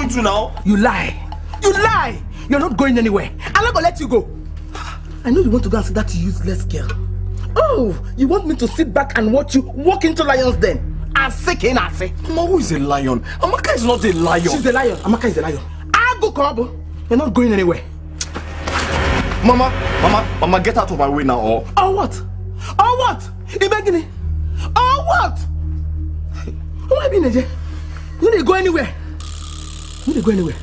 want to now. You lie. You lie. You're not going anywhere. I'm not gonna let you go. I know you want to go and see that useless girl. Oh, you want me to sit back and watch you walk into lion's den? I'm sick in I say. Mama, who is a lion? Amaka is not a lion. She's a lion. Amaka is a lion. I'll go, Kobo. You're not going anywhere. Mama, get out of my way now, or what? Or what? Ibegini? Or what? Who am I being, Naija? You need to go anywhere. You need to go anywhere.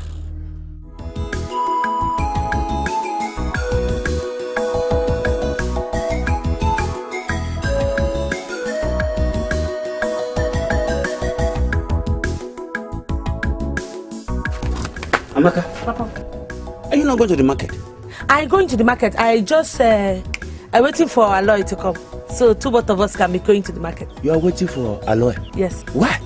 Amaka, Papa, are you not going to the market? I'm going to the market. I just I'm waiting for Aloy to come, so both of us can be going to the market. You are waiting for Aloy? Yes. Why?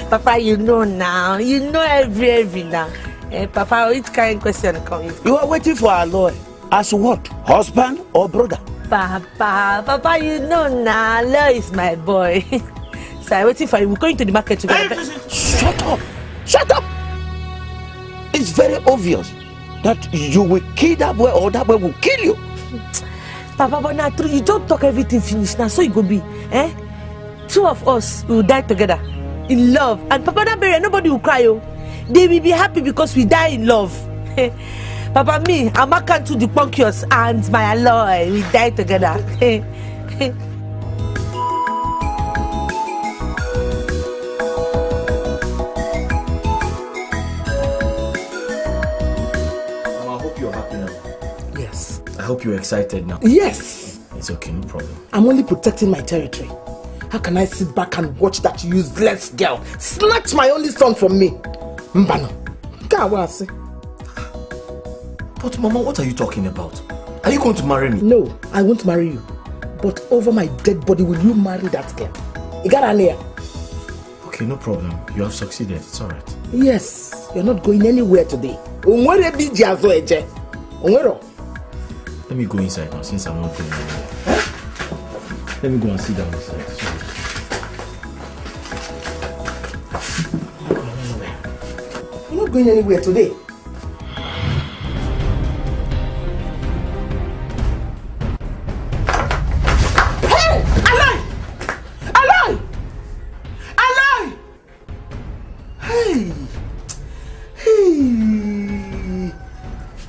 Papa, you know now. You know every now. Papa, which kind of question coming? You are waiting for Aloy as what? Husband or brother? Papa, you know now. Aloy is my boy. So I'm waiting for you. We're going to the market together. Shut up! Shut up! It's very obvious that you will kill that boy or that boy will kill you. Papa, but now you don't talk everything finished now, so it go be. Two of us will die together in love. And Papa, that baby, nobody will cry. Oh. They will be happy because we die in love. Papa, me, Amaka to the Ponkios and my Aloy, we die together. I hope you're excited now. Yes. It's okay, no problem. I'm only protecting my territory. How can I sit back and watch that useless girl snatch my only son from me? Mbano. But Mama, what are you talking about? Are you going to marry me? No, I won't marry you. But over my dead body, will you marry that girl? You got an ear? Okay, no problem. You have succeeded. It's alright. Yes. You're not going anywhere today. Let me go inside now, since I'm not going anywhere. Let me go and sit down inside. Sorry. You're not going anywhere today. Hey! Aloy! Aloy! Aloy! Hey! Hey!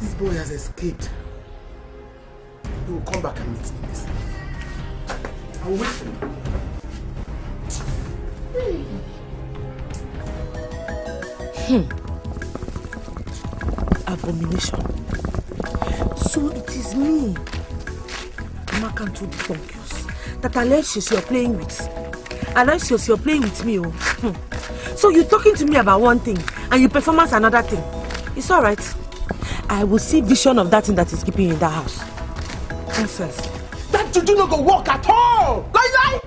This boy has escaped. He will come back and meet me this time. I will wait for him. Abomination. So it is me, Amaka to the Ponkios, that Aloysius you're playing with. Aloysius, you're playing with me. So you're talking to me about one thing and your performance another thing. It's alright. I will see vision of that thing that is keeping you in that house. Nonsense. That juju no go work at all. Lie.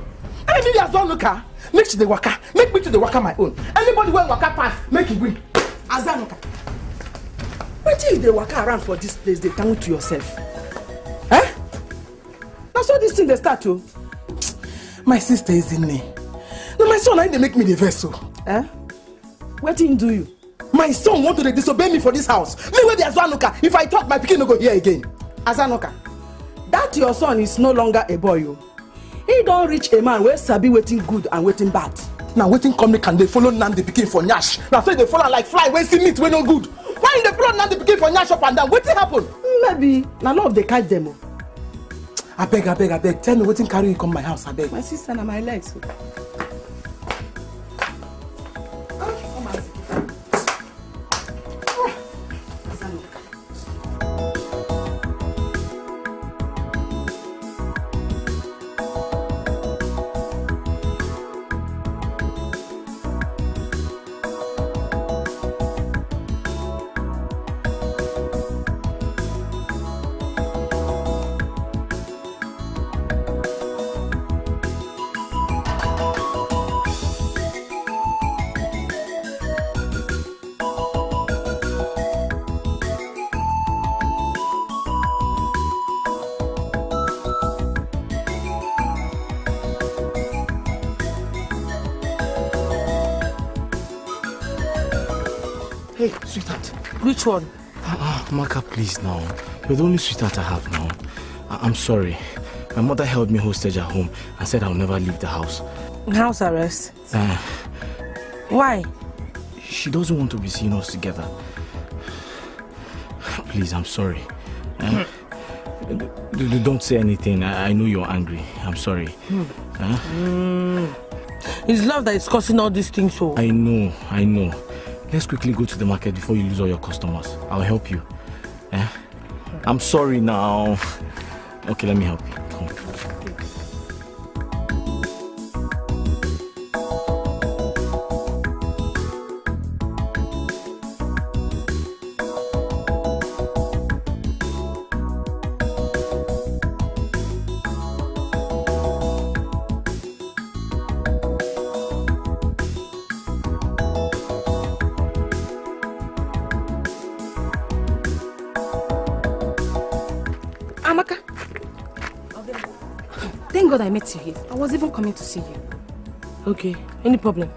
Anybody has one looker, make to the waka. Make me to the waka my own. Anybody when waka pass, make it win. As that looker. Wait till they waka around for this place, they tell to yourself. That's how this thing they start to. My sister is in me. No, my son, they make me the vessel. What didn't do you? My son want to disobey me for this house. Me where there's one looker. If I talk, my pikin no go here again. Azanoka. That your son is no longer a boy. He don't reach a man where sabi waiting good and waiting bad. Now waiting come can they follow Nandi pikin for nyash. Now say they follow like fly when see meat when no good. Why they follow Nandi pikin for nyash up and down? Waiting happen? Maybe now love they catch them. I beg. Tell me waiting carry you come my house. I beg. My sister and my legs. Which one? Amaka, please now. You're the only sweetheart I have now. I'm sorry. My mother held me hostage at home and said I'll never leave the house. House arrest? Why? She doesn't want to be seeing us together. Please, I'm sorry. Don't say anything. I know you're angry. I'm sorry. It's love that is causing all these things. So I know. Let's quickly go to the market before you lose all your customers. I'll help you. I'm sorry now. Okay, let me help you. Come. Thank God I met you here. I was even coming to see you. Okay, any problem?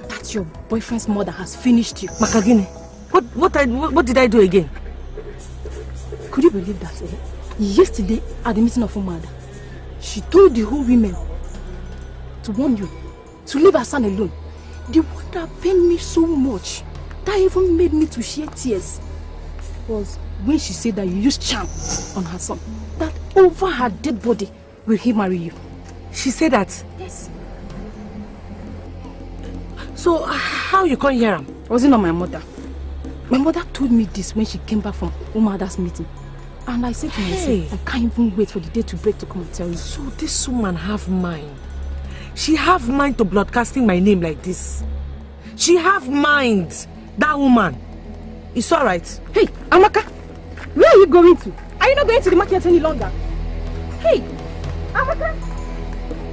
That your boyfriend's mother has finished you. Makagine, what did I do again? Could you believe that? Yesterday at the meeting of Umada, she told the whole women to warn you to leave her son alone. The one that pained me so much, that even made me to shed tears, was when she said that you used charm on her son. That over her dead body will he marry you. She said that? Yes. So how you can't hear him? Was it not my mother? My mother told me this when she came back from Umada's meeting. And I said to myself, I can't even wait for the day to break to come and tell you. So this woman have mind. She have mind to broadcasting my name like this. She have mind. That woman. It's alright. Hey, Amaka, where are you going to? Are you not going to the market any longer? Hey, Amaka,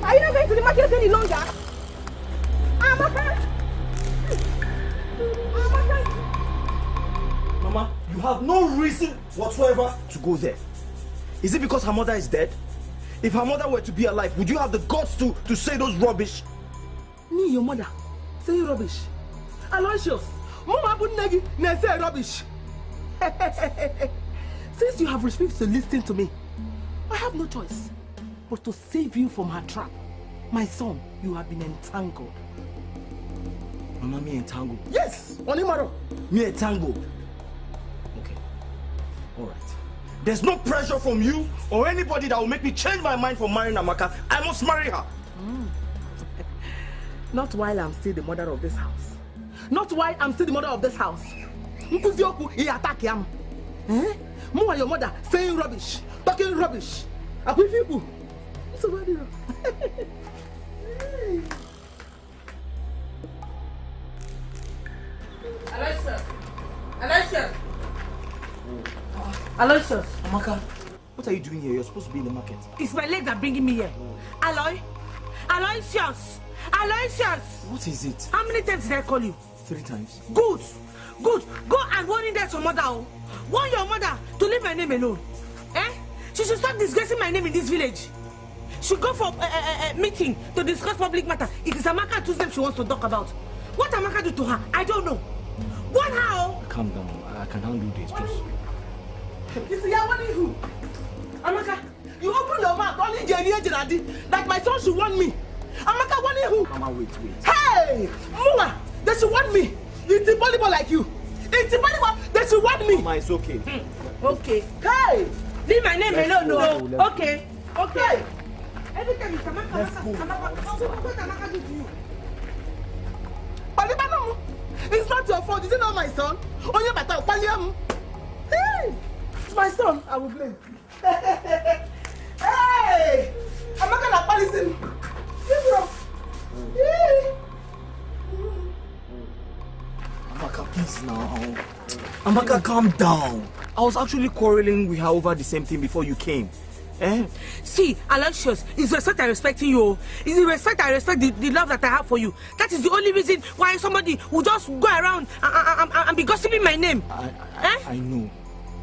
are you not going to the market any longer? Amaka! Amaka! Mama, you have no reason whatsoever to go there. Is it because her mother is dead? If her mother were to be alive, would you have the guts to say those rubbish? Me, your mother, say rubbish. Aloysius, Mama wouldn't say rubbish. Since you have refused to listen to me, I have no choice but to save you from her trap. My son, you have been entangled. Mama, me entangled? Yes, Onimaro. Me entangled? Okay, alright. There's no pressure from you or anybody that will make me change my mind for marrying Amaka. I must marry her. Not while I'm still the mother of this house. Not while I'm still the mother of this house. Nkuzioku, he attack him. More your mother saying rubbish, talking rubbish. People. So what do you Aloysius. Amaka, what are you doing here? You're supposed to be in the market. It's my leg that bringing me here. Aloy. Aloysius. Aloysius. What is it? How many times did I call you? 3 times. Good. Good. Go and warn in there to your mother. Warn your mother to leave my name alone. She should stop disgracing my name in this village. She go for a meeting to discuss public matter. It is Amaka whose name she wants to talk about. What Amaka do to her? I don't know. What how? Calm down. I can handle this. Just. You see, what is who? Amaka, you open your mouth only that my son should want me. Amaka, what is who? Mama, wait. Hey, Muma, they should want me. It's volleyball like you. It's volleyball. They should want me. Mama, it's okay. Okay. Hey, leave my name alone. No. Okay. Every time it's Amaka, what Amaka do to you? It's not your fault. Is it not my son? Only better, Paliam. Hey, it's my son. I will blame. Hey, Amaka na Palisim. Amaka, please now. Amaka, calm down. I was actually quarreling with her over the same thing before you came. See, Aloysius, it's respect I respect you. It's the respect I respect the love that I have for you. That is the only reason why somebody will just go around and be gossiping my name.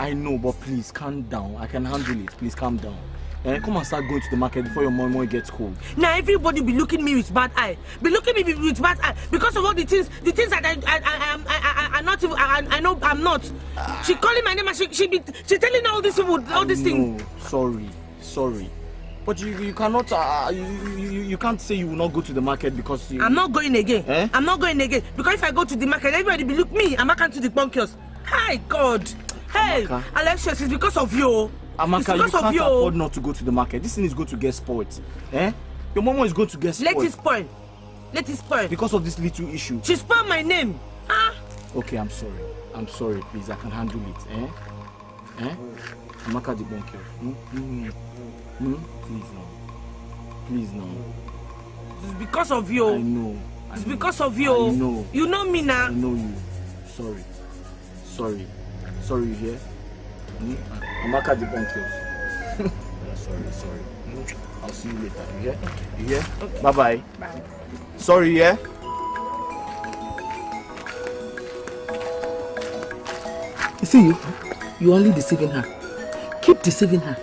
I know, but please calm down. I can handle it. Please calm down. Come and start going to the market before your mom gets cold. Now everybody be looking me with bad eye. Be looking me with bad eye because of all the things that I'm not even. I know I'm not. She calling my name and she telling all these people all these things. Sorry. But you cannot. You can't say you will not go to the market because you. I'm not going again. Eh? I'm not going again because if I go to the market, everybody will look me. Amaka to the bunkers. Hi God. Hey, Amaka. Alexius, it's because of you. Amaka, you can't afford not to go to the market. This thing is going to get spoiled. Eh? Your mama is going to get spoiled. Let it spoil. Because of this little issue. She spoiled my name. Huh? Okay, I'm sorry, please. I can handle it. Eh? Amaka the bunkers. Please no. It's because of you. I know. It's because of you. I know. You know me now. I know you. Sorry, you hear? Amaka the bunkers. Sorry. I'll see you later. You hear? Okay. Bye. Bye. Sorry, yeah? You see you only deceiving her. Keep deceiving her.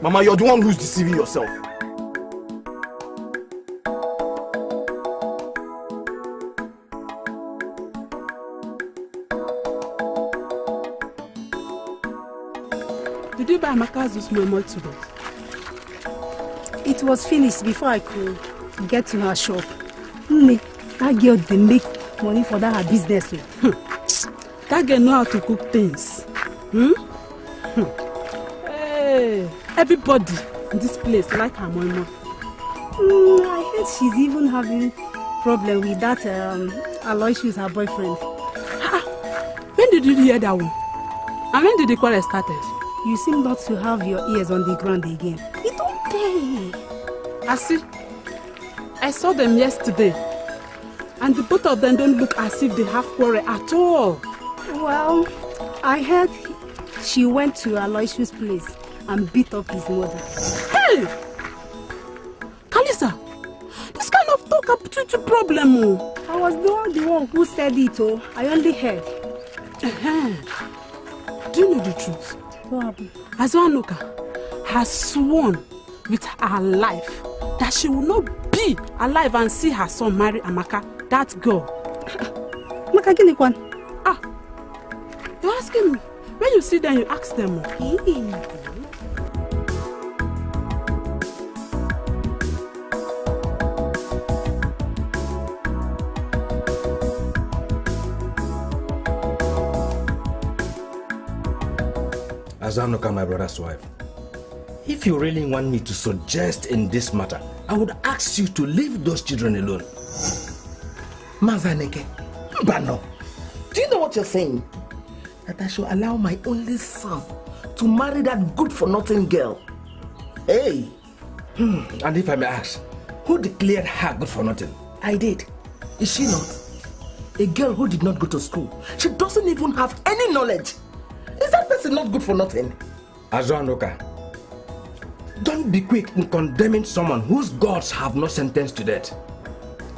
Mama, you're the one who's deceiving yourself. Did you buy Amaka's this memo today? It was finished before I could get to her shop. That girl they make money for that her business. That girl know how to cook things. Hey, everybody in this place like her mama. I heard she's even having problem with that Aloy, she's her boyfriend. When did you hear that one? And when did the quarrel started? You seem not to have your ears on the ground again. It don't pay. I saw them yesterday. And the both of them don't look as if they have quarrel at all. Well, I heard she went to Aloysius' place and beat up his mother. Hey! Kalisa, this kind of talk up to problem. I was not the one who said it, I only heard. Do you know the truth? What happened? Azuanoka has sworn with her life that she will not be alive and see her son marry Amaka, that girl. Amaka, give me one. You're asking me. When you see them, you ask them. Azuanoka, my brother's wife, if you really want me to suggest in this matter, I would ask you to leave those children alone. Mazaneke, Bano, do you know what you're saying? That I should allow my only son to marry that good-for-nothing girl? Hey! And if I may ask, who declared her good for nothing? I did. Is she not? A girl who did not go to school. She doesn't even have any knowledge. Is that person not good for nothing? Azuanoka, don't be quick in condemning someone whose gods have not sentenced to death.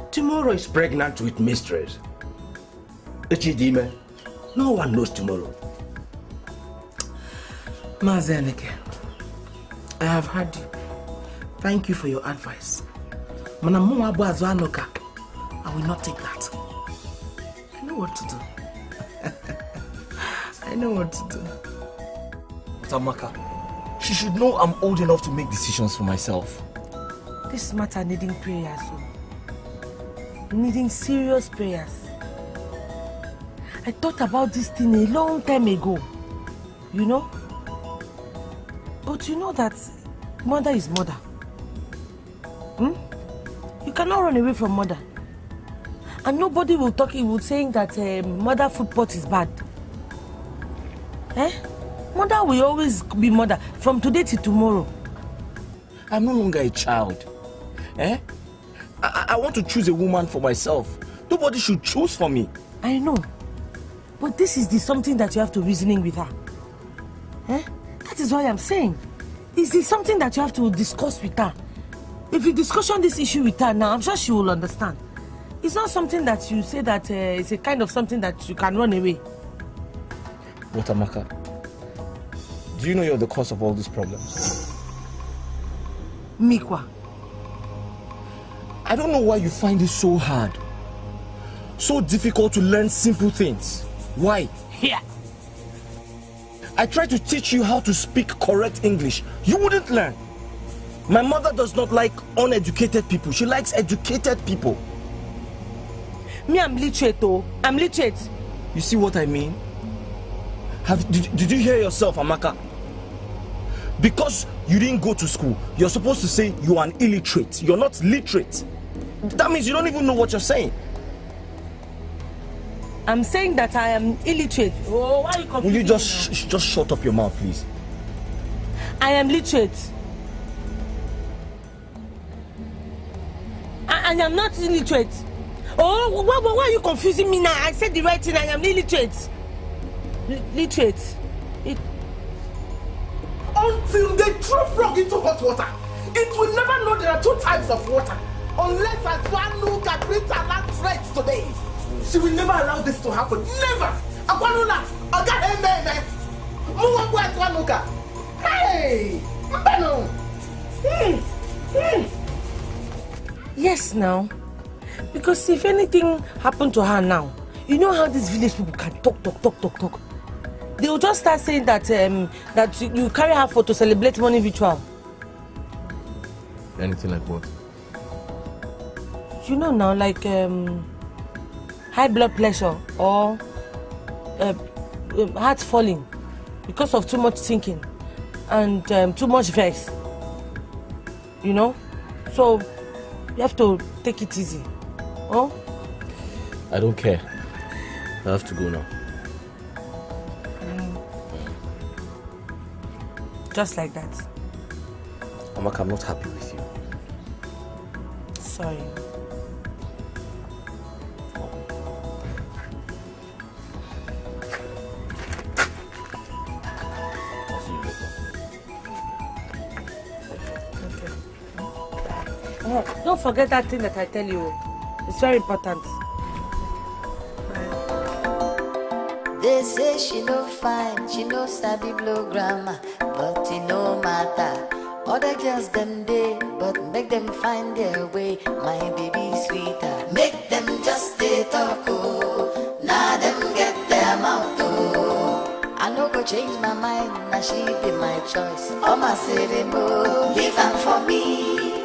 Tomorrow is pregnant with mistress. Echidime, no one knows tomorrow. Mazaneke, I have heard you. Thank you for your advice. Manamu Abu Azuanoka, I will not take that. I know what to do. I know what to do. But Amaka, she should know I'm old enough to make decisions for myself. This matter needing prayers, needing serious prayers. I thought about this thing a long time ago, you know? But you know that mother is mother. You cannot run away from mother. And nobody will saying that mother food pot is bad. Mother will always be mother from today till tomorrow. I'm no longer a child. I want to choose a woman for myself. Nobody should choose for me. I know. But this is something that you have to reasoning with her. That is why I'm saying. This is something that you have to discuss with her. If you discussion this issue with her now, I'm sure she will understand. It's not something that you say that it's a kind of something that you can run away. What, Amaka? Do you know you're the cause of all these problems? Mikwa. I don't know why you find it so hard so difficult to learn simple things? Why? Here. I tried to teach you how to speak correct English. You wouldn't learn. My mother does not like uneducated people. She likes educated people. Me, I'm literate, oh. I'm literate. You see what I mean? Did you hear yourself, Amaka? Because you didn't go to school, you're supposed to say you are an illiterate. You're not literate. That means you don't even know what you're saying. I'm saying that I am illiterate. Oh, why are you confusing Will you me just shut up your mouth, please? I am literate. I am not illiterate. Oh, why are you confusing me now? I said the right thing. I am illiterate. Literate. Until they throw frog into hot water, it will never know there are two types of water. Unless Akwanuka brings her last threats today. She will never allow this to happen. Never! Akwanuka! Oga Heme! Muwabu Akwanuka! Hey! Mbano! Yes, now. Because if anything happened to her now, you know how these village people can talk. They will just start saying that that you carry her for to celebrate money ritual. Anything like what? You know now, like high blood pressure or heart falling because of too much thinking and too much vex. You know? So you have to take it easy. Oh? I don't care. I have to go now. Just like that. Amaka, I'm not happy with you. Sorry. I'll see you later. Okay. Don't forget that thing that I tell you. It's very important. They say she no fine, she no sabi blow grammar, but it no matter. Other girls them day, but make them find their way. My baby sweeter, make them just stay talk. Oh, now them get their mouth. Oh, I no go change my mind, now she be my choice. Oh my city boy, leave am for me.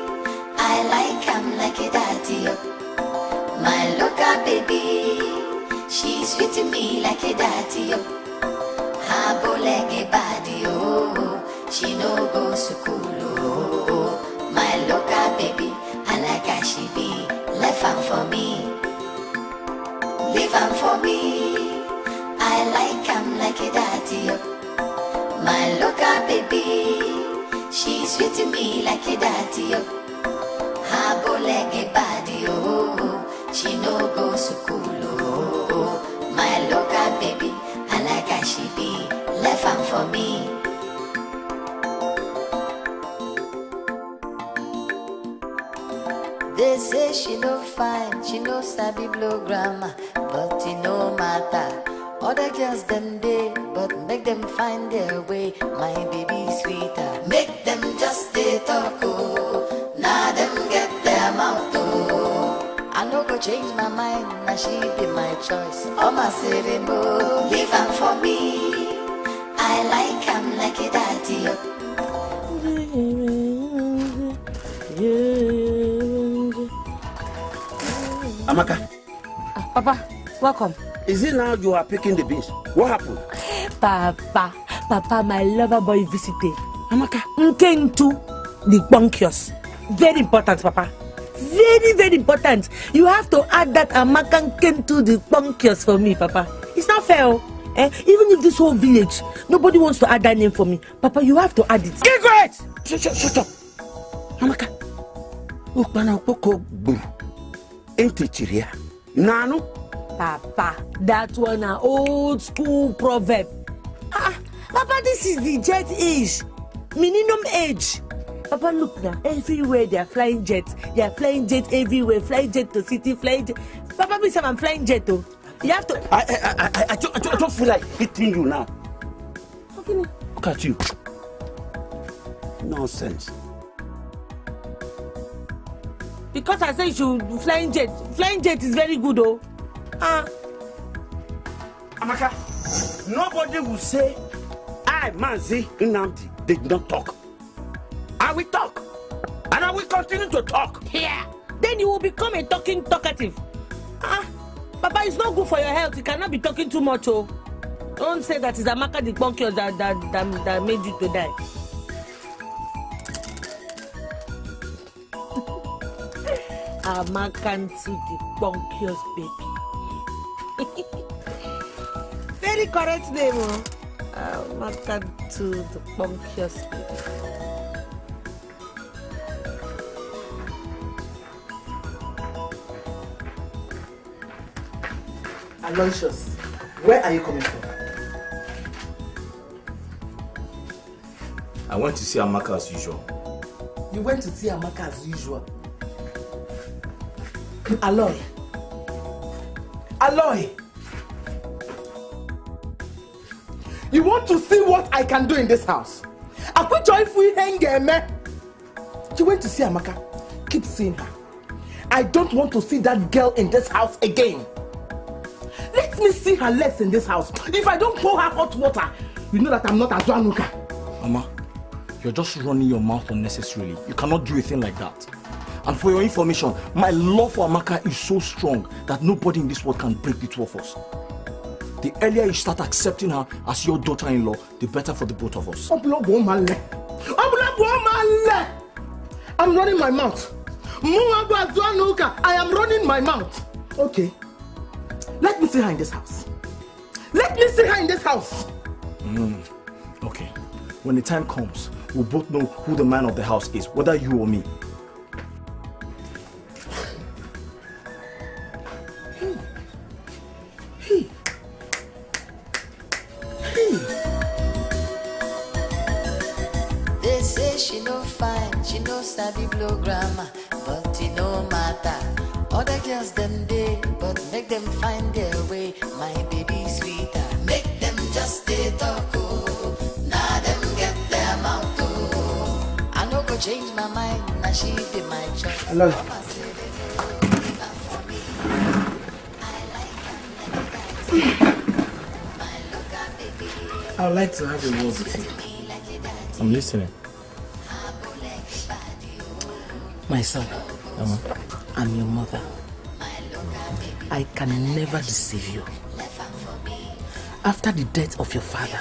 I like am like a daddy. My local baby. She's sweet to me like a daddy, her bow like a body, oh. She no go school, oh. My local baby, I like how she be. Left am for me, leave am for me. I like am like a daddy, my local baby. She's sweet to me like a daddy, her bow like a body, oh. She no go school. My local baby, I like how she be. Left am for me. They say she no fine, she no sabi blow grammar, but it no matter. Other girls them day, but make them find their way. My baby sweeter, make them just stay talk. Oh, now them get their mouth. Oh, I no go change my mind, now she be my choice. Oh my city boy, leave am for me. I like am like a daddy. Amaka. Papa, welcome. Is it now you are picking the beans? What happened? Papa, my lover boy visited. Amaka. Into the bunkios. Very important, Papa. Very, very important. You have to add that Amaka came to the bunkios for me, Papa. It's not fair. Even if this whole village, nobody wants to add that name for me. Papa, you have to add it. Get quiet! Shut up. Amaka. Ukbana poko buru. Ente chiria. Nanu. Papa, that one an old school proverb. Papa, this is the jet age. Minimum age. Papa, look now. Everywhere they are flying jets. They are flying jet everywhere. Flying jet to city, flying jet. Papa, please, I'm flying jet too. You have to. I don't feel like hitting you now. Okay. Look at you. Nonsense. Because I said you should flying jet. Flying jet is very good, oh. Amaka, nobody will say I, Manzi Nnamdi, did not talk. I will talk. And I will continue to talk. Yeah. Then you will become a talkative. Papa, it's not good for your health. You cannot be talking too much, oh. Don't say that it's Amaka the bonkios that made you to die. Amaka to the bonkios, baby. Very correct name, oh. Amaka to the bonkios, baby. Aloysius, where are you coming from? I went to see Amaka as usual. You went to see Amaka as usual? Aloy! You want to see what I can do in this house? You went to see Amaka. Keep seeing her. I don't want to see that girl in this house again. Let me see her legs in this house. If I don't pour her hot water, you know that I'm not Azuanuka. Mama, you're just running your mouth unnecessarily. You cannot do a thing like that. And for your information, my love for Amaka is so strong that nobody in this world can break the two of us. The earlier you start accepting her as your daughter-in-law, the better for the both of us. I'm running my mouth. I am running my mouth. Okay. Let me see her in this house. Okay. When the time comes, we'll both know who the man of the house is, whether you or me. They say she no fine, she no sabi blow grammar, but it no matter. Other girls them day, but make them find their way. My baby sweeter, make them just stay talk. Oh, now them get their mouth. Oh, I no go change my mind. Now she be my choice. Hello. I would like to have a word with you. I'm listening. My son, I'm your mother. I can never deceive you. After the death of your father,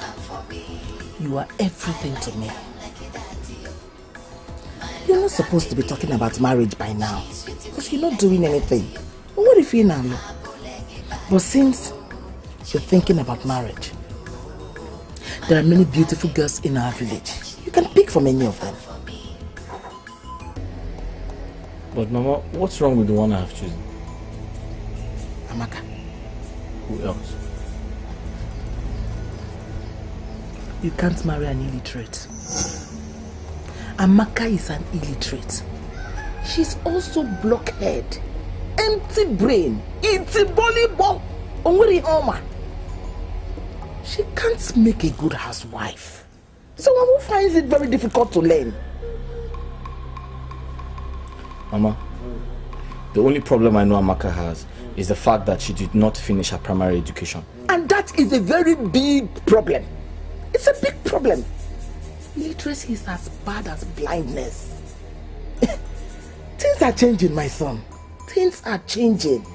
you are everything to me. You're not supposed to be talking about marriage by now, because you're not doing anything. What if you now? But since you're thinking about marriage, there are many beautiful girls in our village. You can pick from any of them. But Mama, what's wrong with the one I have chosen? Amaka. Who else? You can't marry an illiterate. Amaka is an illiterate. She's also blockhead, empty brain, itty bolly bomb, onwiri homa. She can't make a good housewife. Someone who finds it very difficult to learn. Mama, the only problem I know Amaka has is the fact that she did not finish her primary education. And that is a very big problem. It's a big problem. Illiteracy is as bad as blindness. Things are changing, my son. Things are changing.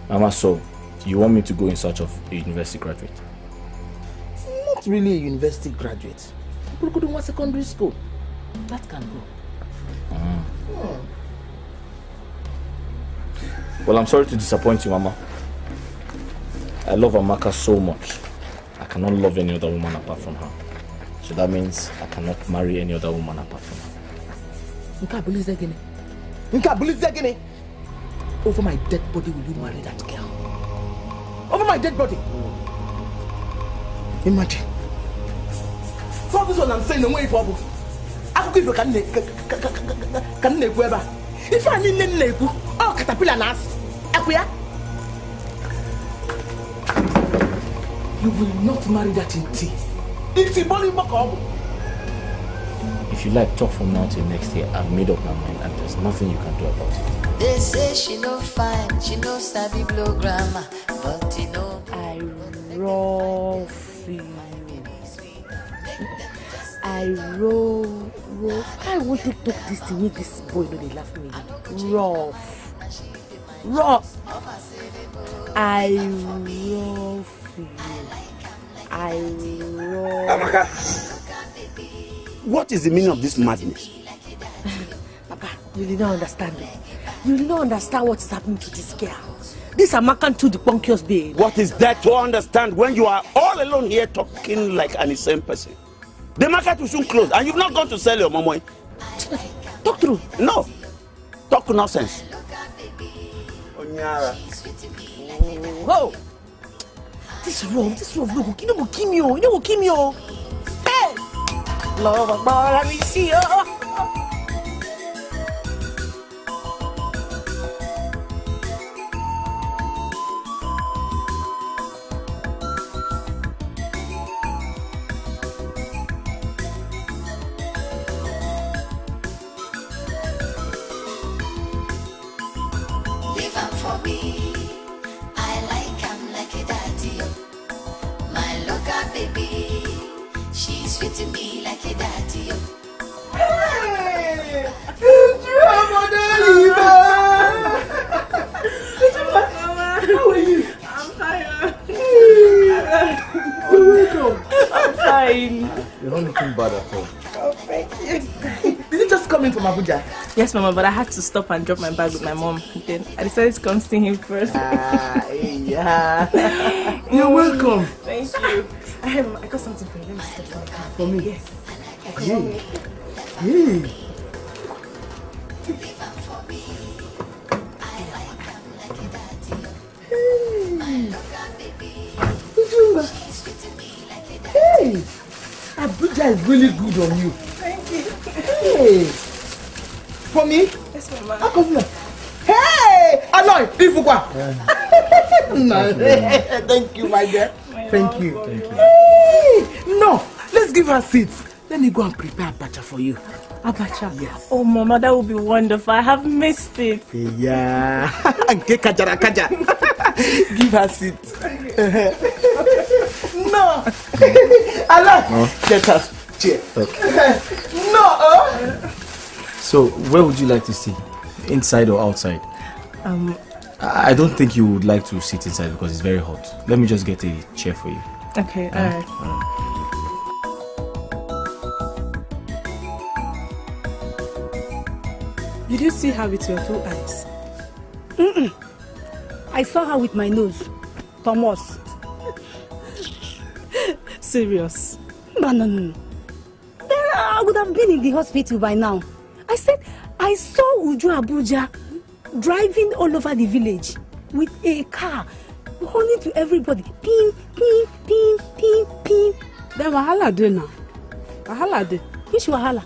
Mama, so you want me to go in search of a university graduate? Not really a university graduate. People could do one secondary school. That can go. Well, I'm sorry to disappoint you, Mama. I love Amaka so much. I cannot love any other woman apart from her. So that means I cannot marry any other woman apart from her. You can't believe that, Over my dead body, will you marry that girl? Over my dead body? Imagine. For this one I'm saying, no way for I could give a can if I need Neku, oh, caterpillar nas. You will not marry that Itty. Itty Bolly Boko. If you like, talk from now till next year. I've made up my mind and there's nothing you can do about it. They say she no fine, she no sabi blow grammar, but you know I rough you. I rough. I want to talk this thing with this boy, no they laugh me. Rough. I rough you. I rough. Amaka, what is the meaning of this madness? Papa, you did not understand me. You did not understand what is happening to this girl. This Amaka to the punkiest babe. What is there to understand when you are all alone here talking like an insane person? The market will soon close and you've not gone to sell your momo. Talk through. No. Talk nonsense. Onyara. Whoa. This rough, no go kill me, you don't go kill me. Hey! Love, let me see you. Yes, Mama, but I had to stop and drop my bag with my mom. Then I decided to come see him first. Yeah. You're welcome. Thank you. I got something for you. Let me step my car. For me? Yes. Hey. Hey. Hey. Abuja is really good on you. Thank you. Hey. For me? Yes, Mama. How come you? Hey! Aloy, Ifukwa. Thank you, my dear. Thank you. Thank you. Hey! No, let's give her seats. Let me go and prepare abacha for you. Abacha? Yes. Oh, Mama, that would be wonderful. I have missed it. Yeah. Kaja. Give her seats. No. Aloy, No. get us chair. Okay. No. So, where would you like to sit? Inside or outside? I don't think you would like to sit inside because it's very hot. Let me just get a chair for you. Okay, alright. Did you see her with your 2 eyes? I saw her with my nose. Thomas. Serious? No. I would have been in the hospital by now. I said, I saw Uju Abuja driving all over the village with a car, horning to everybody. Ping, ping, ping, ping, ping. Then wahala dey now. Wahala dey. Which wahala?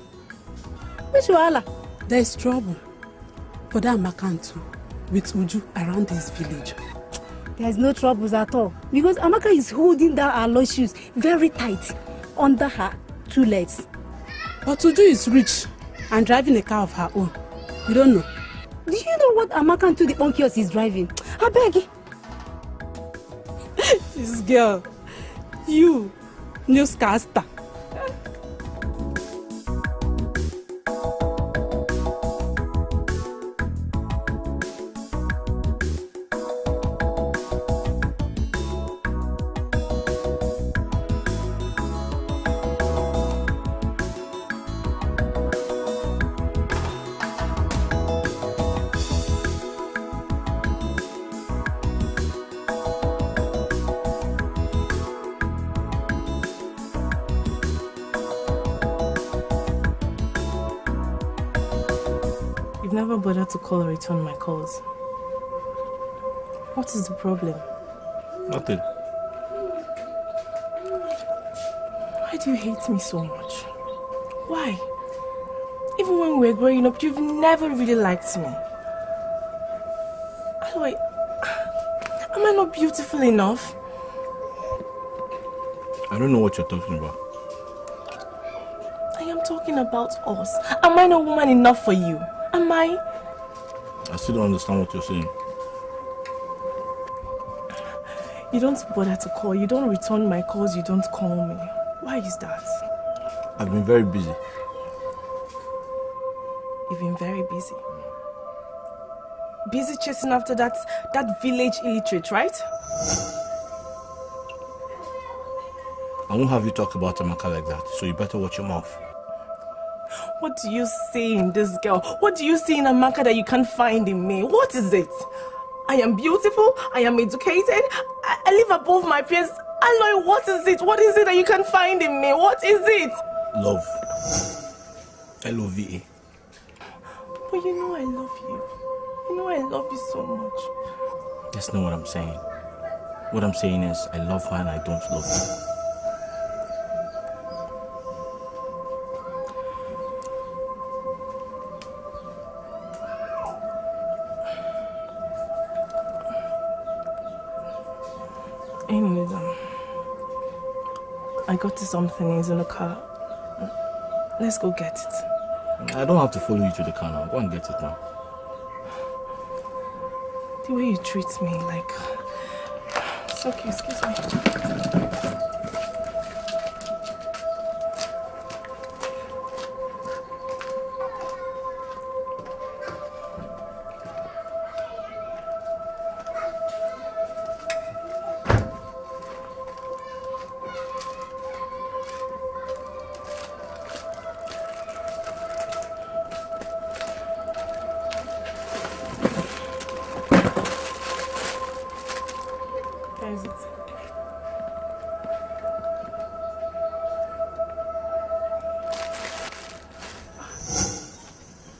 Which wahala? There is trouble for that Amaka with Uju around this village. There is no troubles at all because Amaka is holding that Aloy shoes very tight under her 2 legs. But Uju is rich and driving a car of her own. You don't know. Do you know what Amaka the Ponkios is driving? I beg. This girl, you, newscaster. Never bother to call or return my calls. What is the problem? Nothing. Why do you hate me so much? Why? Even when we were growing up, you've never really liked me. Aloy, am I not beautiful enough? I don't know what you're talking about. I am talking about us. Am I not woman enough for you? Am I? I still don't understand what you're saying. You don't bother to call. You don't return my calls. You don't call me. Why is that? I've been very busy. You've been very busy. Busy chasing after that village illiterate, right? I won't have you talk about Amaka like that, so you better watch your mouth. What do you see in this girl? What do you see in Amaka that you can't find in me? What is it? I am beautiful, I am educated, I live above my peers. Aloy, what is it? What is it that you can't find in me? What is it? Love. L-O-V-E. But you know I love you. You know I love you so much. That's not what I'm saying. What I'm saying is, I love her and I don't love her. Anyways, I got to something, he's in the car. Let's go get it. I don't have to follow you to the car now. Go and get it now. The way you treat me, like... It's okay, excuse me.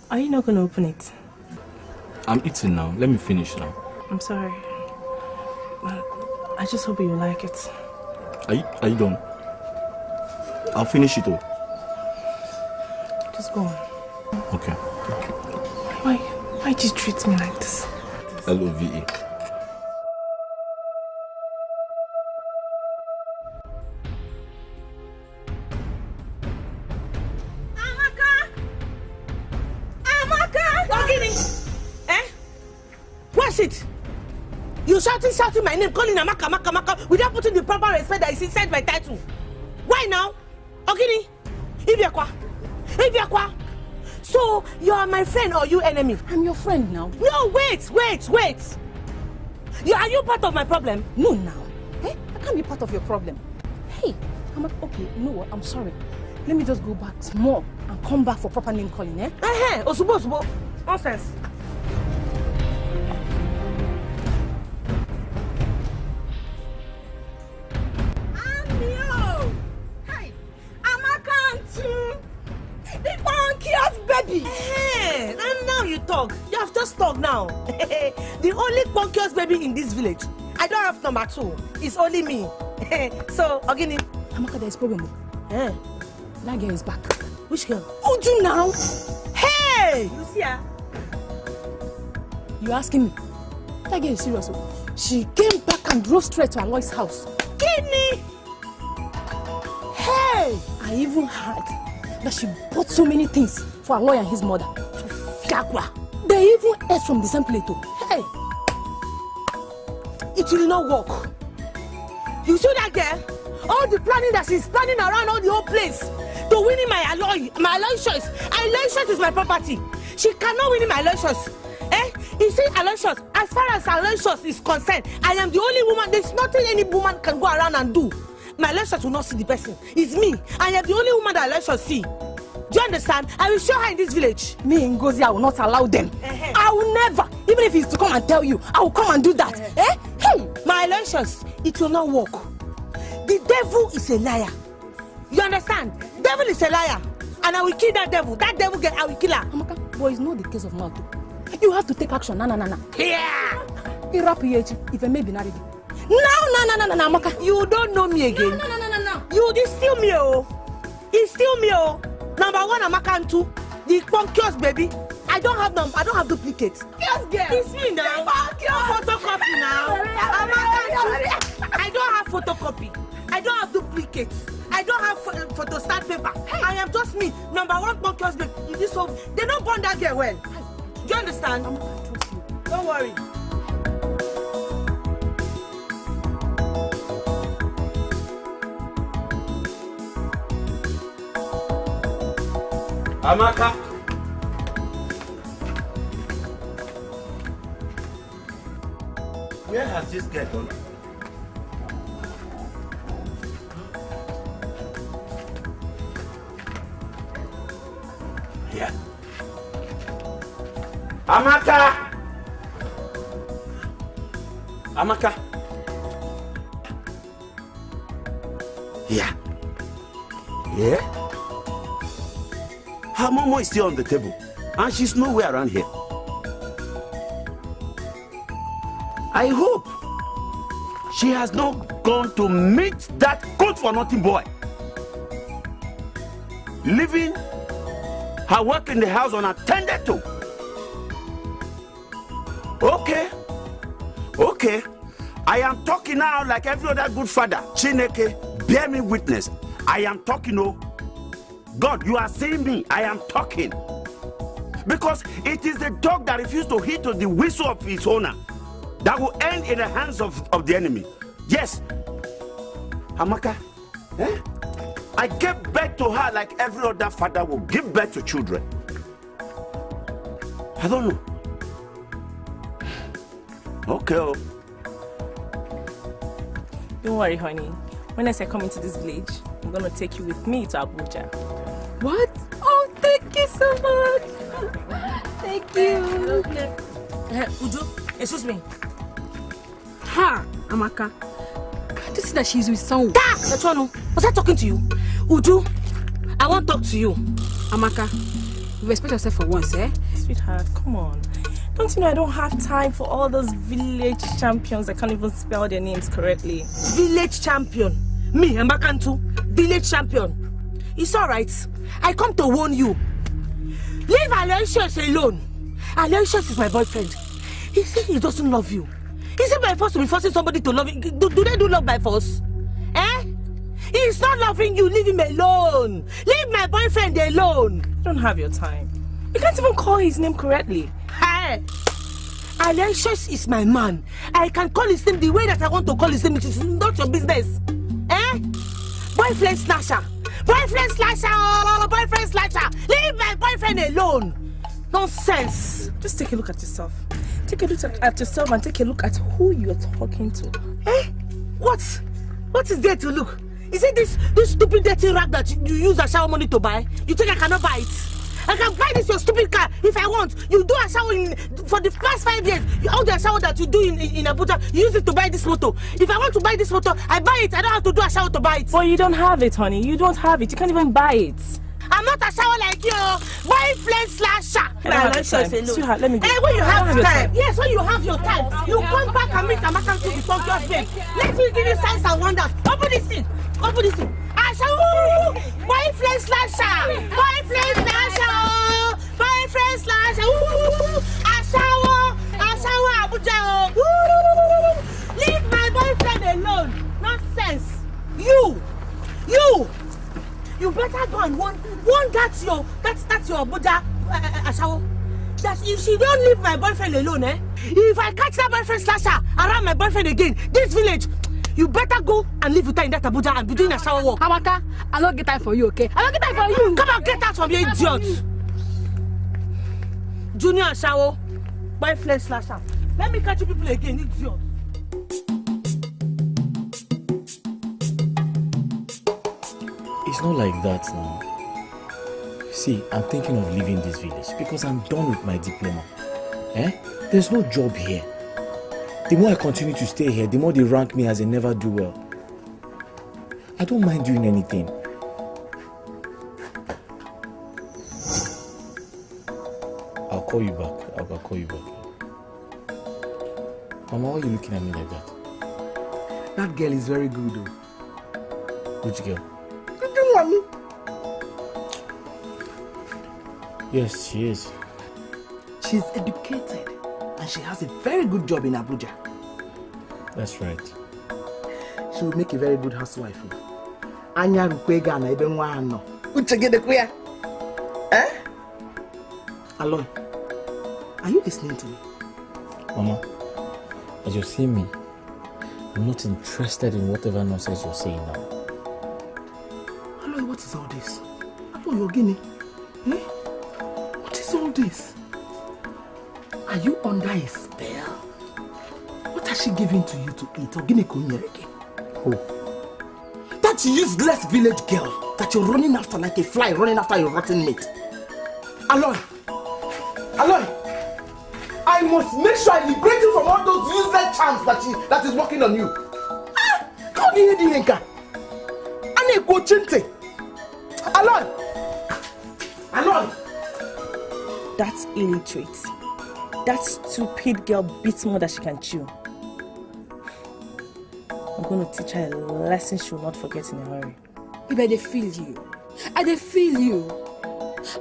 Are you not going to open it? I'm eating now. Let me finish now. I'm sorry. I just hope you like it. Are you done? I'll finish it all. Just go on. Okay. Why do you treat me like this? L-O-V-E. Shouting my name, calling Amaka, without putting the proper respect that is inside my title. Why now? Ogini? Ibiakwa. So, you are my friend or you enemy? I'm your friend now. No, wait. Are you part of my problem? No, now. Hey, I can't be part of your problem. Hey, okay, you know what? I'm sorry. Let me just go back small and come back for proper name calling, eh? Osubo. Nonsense. Baby. Hey, and now you talk. You have just talked now. The only bonkiest baby in this village. I don't have number 2. It's only me. So, Ogini. Amaka, there's a problem. That girl is back. Which girl? Uju now. Hey! You see her? You asking me? That girl is serious. She came back and drove straight to Aloy's house. Kidney! Hey! I even heard that she bought so many things for Aloy and his mother to fiagwa. They even ate from the same plate. Hey! It will not work. You see that girl? All the planning that she's planning around all the whole place to winning my Aloy choice. Aloy choice is my property. She cannot win my Aloy choice. You see, Aloy choice, as far as Aloy choice is concerned, I am the only woman. There's nothing any woman can go around and do. My Aloy will not see the person. It's me. I am the only woman that Aloy see. Do you understand? I will show her in this village. Me and Ngozi, I will not allow them. I will never. Even if he's to come and tell you, I will come and do that. Hey! My Aloy, it will not work. The devil is a liar. You understand? Devil is a liar. And I will kill that devil. That devil, I will kill her. Amaka, boy, it's not the case of Malto. You have to take action. No. Yeah! If I may be married. No, Amaka. You don't know me again. No. You steal me, oh. You steal me, oh. Number 1, Amaka, and 2, the punkiest baby. I don't have duplicates. Yes, girl. It's me now. Photocopy now. Amaka, I don't have photocopy. I don't have duplicates. I don't have photo start paper. Hey. I am just me, number one bunkers babe. In this home, they don't burn that girl well. Do you understand? I'm going to trust you. Don't worry. Amaka. Where has this girl gone? Here. Amaka! Amaka! Here. Yeah? Her momo is still on the table, and she's nowhere around here. I hope she has not gone to meet that good-for-nothing boy, leaving her work in the house unattended to. Okay. I am talking now like every other good father. Chineke, bear me witness. I am talking, oh. God, you are seeing me. I am talking. Because it is the dog that refused to heed to the whistle of his owner that will end in the hands of the enemy. Yes. Amaka, I gave birth to her like every other father will give birth to children. I don't know. Okay. Don't worry, honey. When I say come into this village, I'm going to take you with me to Abuja. What? Oh, thank you so much. Thank you. Uju, excuse me. Ha, Amaka. Can't you see that she's with someone? That's one. Was I talking to you? Uju, I want to talk to you. Amaka, respect yourself for once, eh? Sweetheart, come on. Don't you know I don't have time for all those village champions that can't even spell their names correctly? Village champion? Me, Amaka too? Village champion? It's alright. I come to warn you. Leave Aloysius alone. Aloysius is my boyfriend. He said he doesn't love you. Is it by force to be forcing somebody to love you? Do they do love by force? Eh? He's not loving you. Leave him alone. Leave my boyfriend alone. I don't have your time. You can't even call his name correctly. Hey! Aloysius is my man. I can call his name the way that I want to call his name. It is not your business. Eh? Boyfriend slasher. Boyfriend slasher. Boyfriend slasher. Leave my boyfriend alone. Nonsense. Just take a look at yourself. Take a look at yourself and take a look at who you're talking to. Eh? What? What is there to look? Is it this stupid dirty rag that you use a shower money to buy? You think I cannot buy it? I can buy this your stupid car if I want. You do a shower for the past 5 years. All the shower that you do in Abuja, you use it to buy this motor. If I want to buy this motor, I buy it. I don't have to do a shower to buy it. Well, you don't have it, honey. You don't have it. You can't even buy it. I'm not a shower like you. Boyfriend slasher. Sweetheart, let me go. Hey, when you have time. Yes, when you have your time, you come back and meet Amaka to the focus babe. Let me give you signs and wonders. Open this thing. Open this thing. Boyfriend slasher. Boyfriend slasher. Boyfriend slasher. Ashawo. Abuja. Leave my boyfriend alone. Nonsense. You better go and warn that's your Abuja Ashawo. That if she don't leave my boyfriend alone, if I catch that boyfriend slasher around my boyfriend again, this village, you better go and live with her in that Abuja and be doing a shower walk. Amaka, I don't get time for you, okay? I don't get time for you. Come on, get out from here, idiot. Junior Ashawo, boyfriend slasher. Let me catch you people again, idiot. It's not like that now. See, I'm thinking of leaving this village because I'm done with my diploma. There's no job here. The more I continue to stay here, the more they rank me as a never do well. I don't mind doing anything. I'll call you back. I'll call you back. Mama, why are you looking at me like that? That girl is very good though. Which girl? Mommy. Yes, she is. She's educated and she has a very good job in Abuja. That's right. She will make a very good housewife. Anya rukwega na ebe nwa ano. Uche gede kuya. Eh? Aloy, are you listening to me? Mama, as you see me, I'm not interested in whatever nonsense you're saying now. Aloy, what is all this? Aloy, you're guinea. Eh? What is all this? Are you under a spell? What has she given to you to eat? Or guinea kunyereke? Who? That useless village girl that you're running after like a fly running after your rotten mate. Aloy! Aloy! I must make sure I liberate you from all those useless charms that is working on you. Ah! Come here, Dinenka. Ane Kochinte. Aloy! Aloy! That's illiterate. That stupid girl beats more than she can chew. I'm going to teach her a lesson she will not forget in a hurry. Baby, they feel you. They feel you.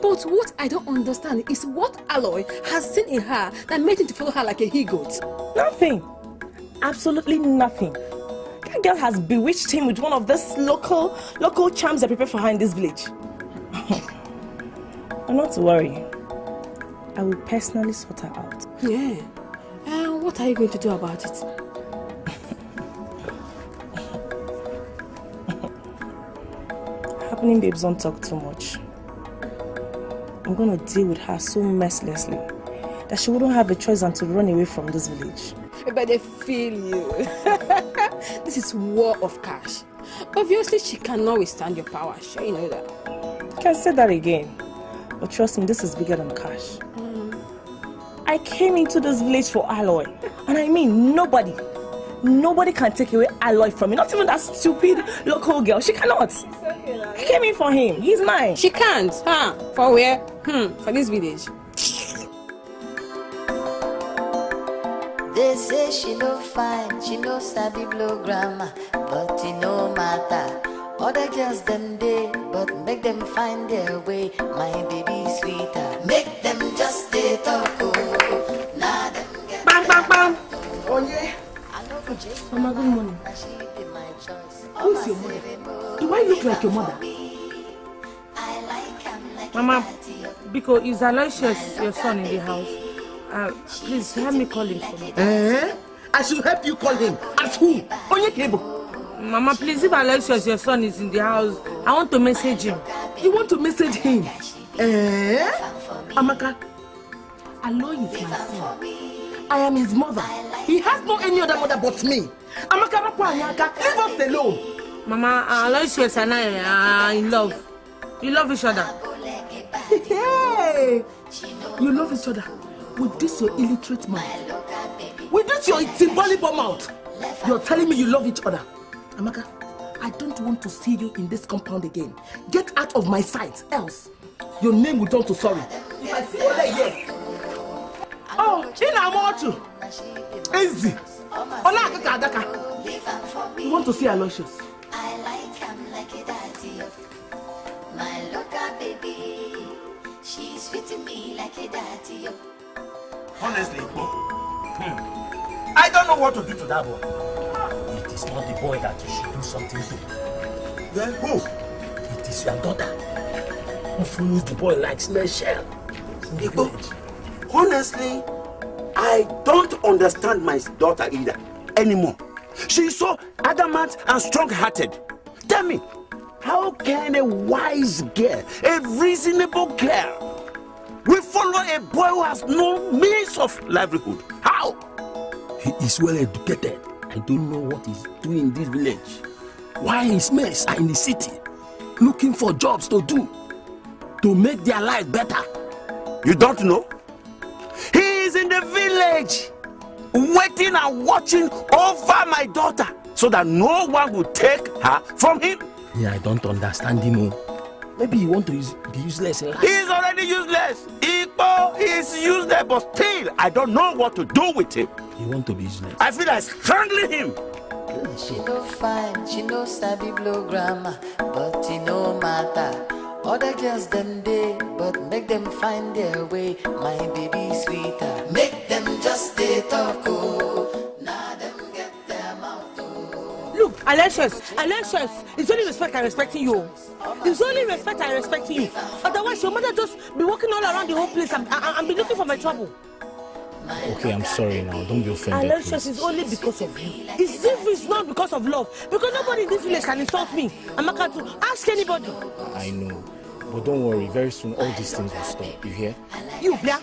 But what I don't understand is what Aloy has seen in her that made him to follow her like a he-goat. Nothing. Absolutely nothing. That girl has bewitched him with one of these local charms I prepare for her in this village. And not to worry. I will personally sort her out. Yeah. And what are you going to do about it? Happening babes don't talk too much. I'm going to deal with her so mercilessly that she wouldn't have a choice than to run away from this village. But they feel you. This is war of cash. Obviously, she cannot withstand your power. Sure, you know that. You can say that again. But trust me, this is bigger than cash. I came into this village for Aloy. And I mean, nobody can take away Aloy from me. Not even that stupid local girl. She cannot. I came in for him. He's mine. She can't. Huh? For where? For this village. They say she no fine, she no sabi blow grammar, but it no matter. Other girls them day, but make them find their way. My baby sweeter, make them just stay talk. Nah, them get bam, bam, bam. Oh yeah. Mama, good morning. Who's your mother? Do I look like your mother? Mama, because is Aloysius your son in the house? Please help me call him for me. I should help you call him. As who? On your cable. Mama, please, if Aloysius your son is in the house, I want to message him. You want to message him? Amaka, Aloy is my son. I am his mother. He has no any other mother but me. Amaka, leave us alone. Mama, Aloysius and I are in love. You love each other. Hey, you love each other. With this your illiterate mouth. With this your timbalibo mouth. You're telling me you love each other. Amaka, I don't want to see you in this compound again. Get out of my sight, else your name will turn to sorry. If I see you again. Oh, in Amotu. Easy. You want to see Aloysius? I like him like a daddy. My loca baby, she's fitting me like a daddy. Honestly, I don't know what to do to that boy. It is not the boy that you should do something to. Then who? It is your daughter who follows the boy like snail shell in the village. Honestly, I don't understand my daughter either anymore. She's so adamant and strong-hearted. Tell me, how can a wise girl, a reasonable girl, will follow a boy who has no means of livelihood? How? He is well educated. I don't know what he's doing in this village. Why his mates are in the city looking for jobs to do to make their life better? You don't know? He is in the village waiting and watching over my daughter so that no one will take her from him. Yeah, I don't understand him. Maybe he want to be useless in life. He is already useless. Igbo is useless, but still, I don't know what to do with him. He want to be useless. I feel like strangling him. She no fine, she no sabi blow grammar, but it no matter. Other girls them day, but make them find their way. My baby sweeter, make them just stay talk. Now them get their mouth. Look, Aloysius, it's only respect I'm respecting you. It's only respect I'm respecting you. Otherwise, your mother just be walking all around the whole place and be looking for my trouble. Okay, I'm sorry now. Don't be offended. Aloysius, it's only because of you. It's if it's not because of love. Because nobody in this village can insult me. Amaka, to ask anybody. I know. But don't worry, very soon all these things will stop. You hear? You, Bia?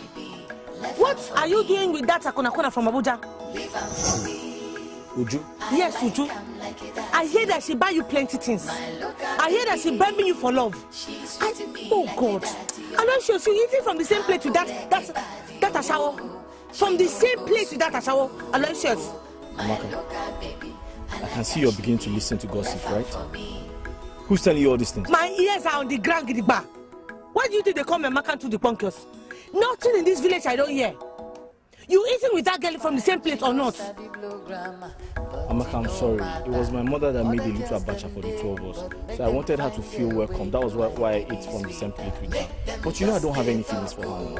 What are you doing with that Akona from Abuja? Uju? Yes, Uju. I hear that she buy you plenty things. I hear that she begging you for love. Oh God. Aloysius, you eating from the same plate with that Ashawo. From the same plate with that Ashawo. Aloysius. Amaka, I can see you're beginning to listen to gossip, right? Who's telling you all these things? My ears are on the ground, Gidigba. Why do you think they call me Amaka to the punkus? Nothing in this village I don't hear. You eating with that girl from the same plate or not? Amaka, I'm sorry. It was my mother that made a little abacha for the two of us. So I wanted her to feel welcome. That was why I ate from the same plate with her. But you know I don't have any feelings for her.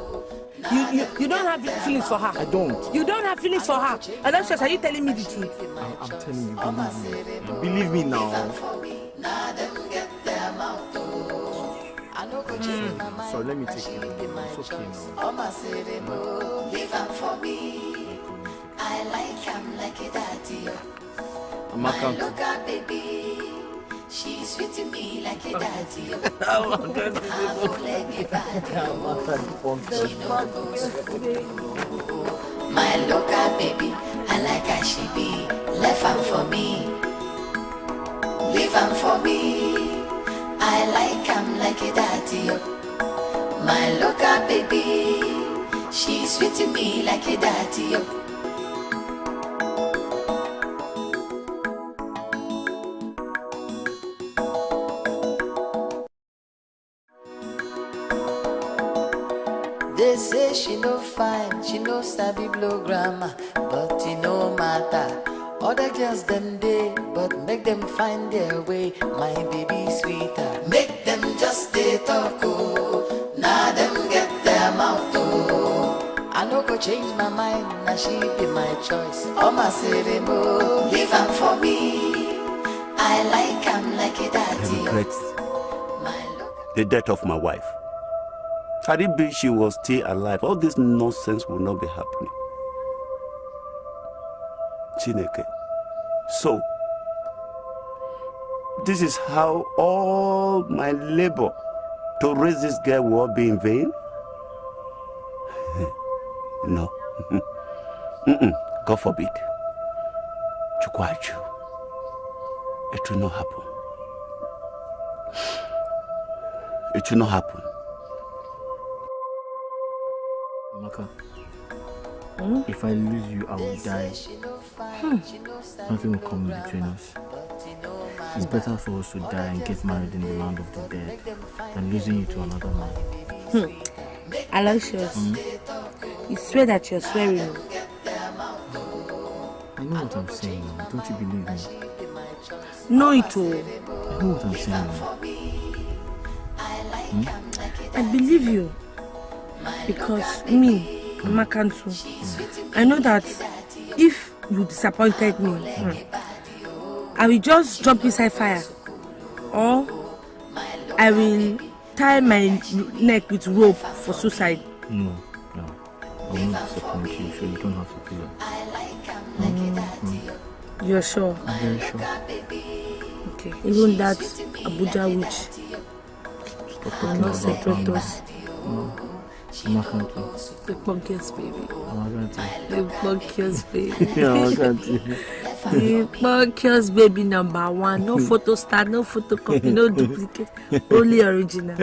You don't have feelings for her? I don't. You don't have feelings for her? Aloysius, are you telling me the truth? I'm telling you, believe me now. Sorry, let me take you. It's okay now. I like him like a daddy. Amaka, look at baby. She's sweet to me like a daddy. My local baby, I like how she be. Left hand for me, leave hand for me. I like him like a daddy. My local baby, she's sweet to me like a daddy. They say she no fine, she no sabi blow grammar, but it no matter. Other girls them day, but make them find their way. My baby sweeter, make them just stay talk. Oh, now them get their mouth. Oh, I no go change my mind, now she be my choice. Oh my ceremony, leave am for me. I like am like a daddy. I regret the death of my wife. Had it been she was still alive, all this nonsense would not be happening. Chineke. So, this is how all my labor to raise this girl will all be in vain? No. God forbid. Chukwaju. It will not happen. It will not happen. Amaka, if I lose you, I will die. Nothing will come between us. It's better for us to die and get married in the land of the dead than losing you to another man. Aloysius, you swear that you're swearing. I know what I'm saying now. Don't you believe me? No, it all. I know what I'm saying now. I believe you. Because me, Amaka too, I know that if you disappointed me, I will just jump inside fire, or I will tie my neck with rope for suicide. No. I will not disappoint you, so you don't have to do that. You're sure? I'm very sure. Okay. Even that Abuja witch will not separate us. Amaka, the punkiest baby. Amaka, the punkiest baby. Amaka, the punkiest baby number one. No photo star, no photocopy, no duplicate, only original.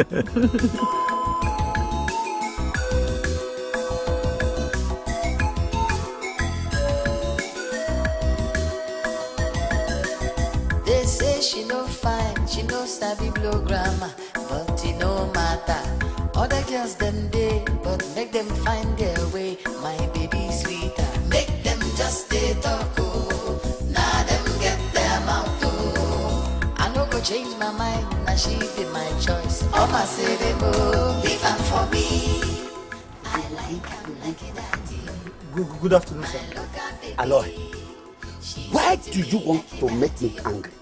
They say she no fine, she no sabi blow grammar, but it no matter. Other girls them day, but make them find their way. My baby sweeter, make them just stay talk. Oh, now them get their mouth. Oh, I no go change my mind, now she be my choice. Oh my ceremony, leave her for me. I like her like a daddy. Good afternoon, sir. Aloy, Why do you want to make me angry?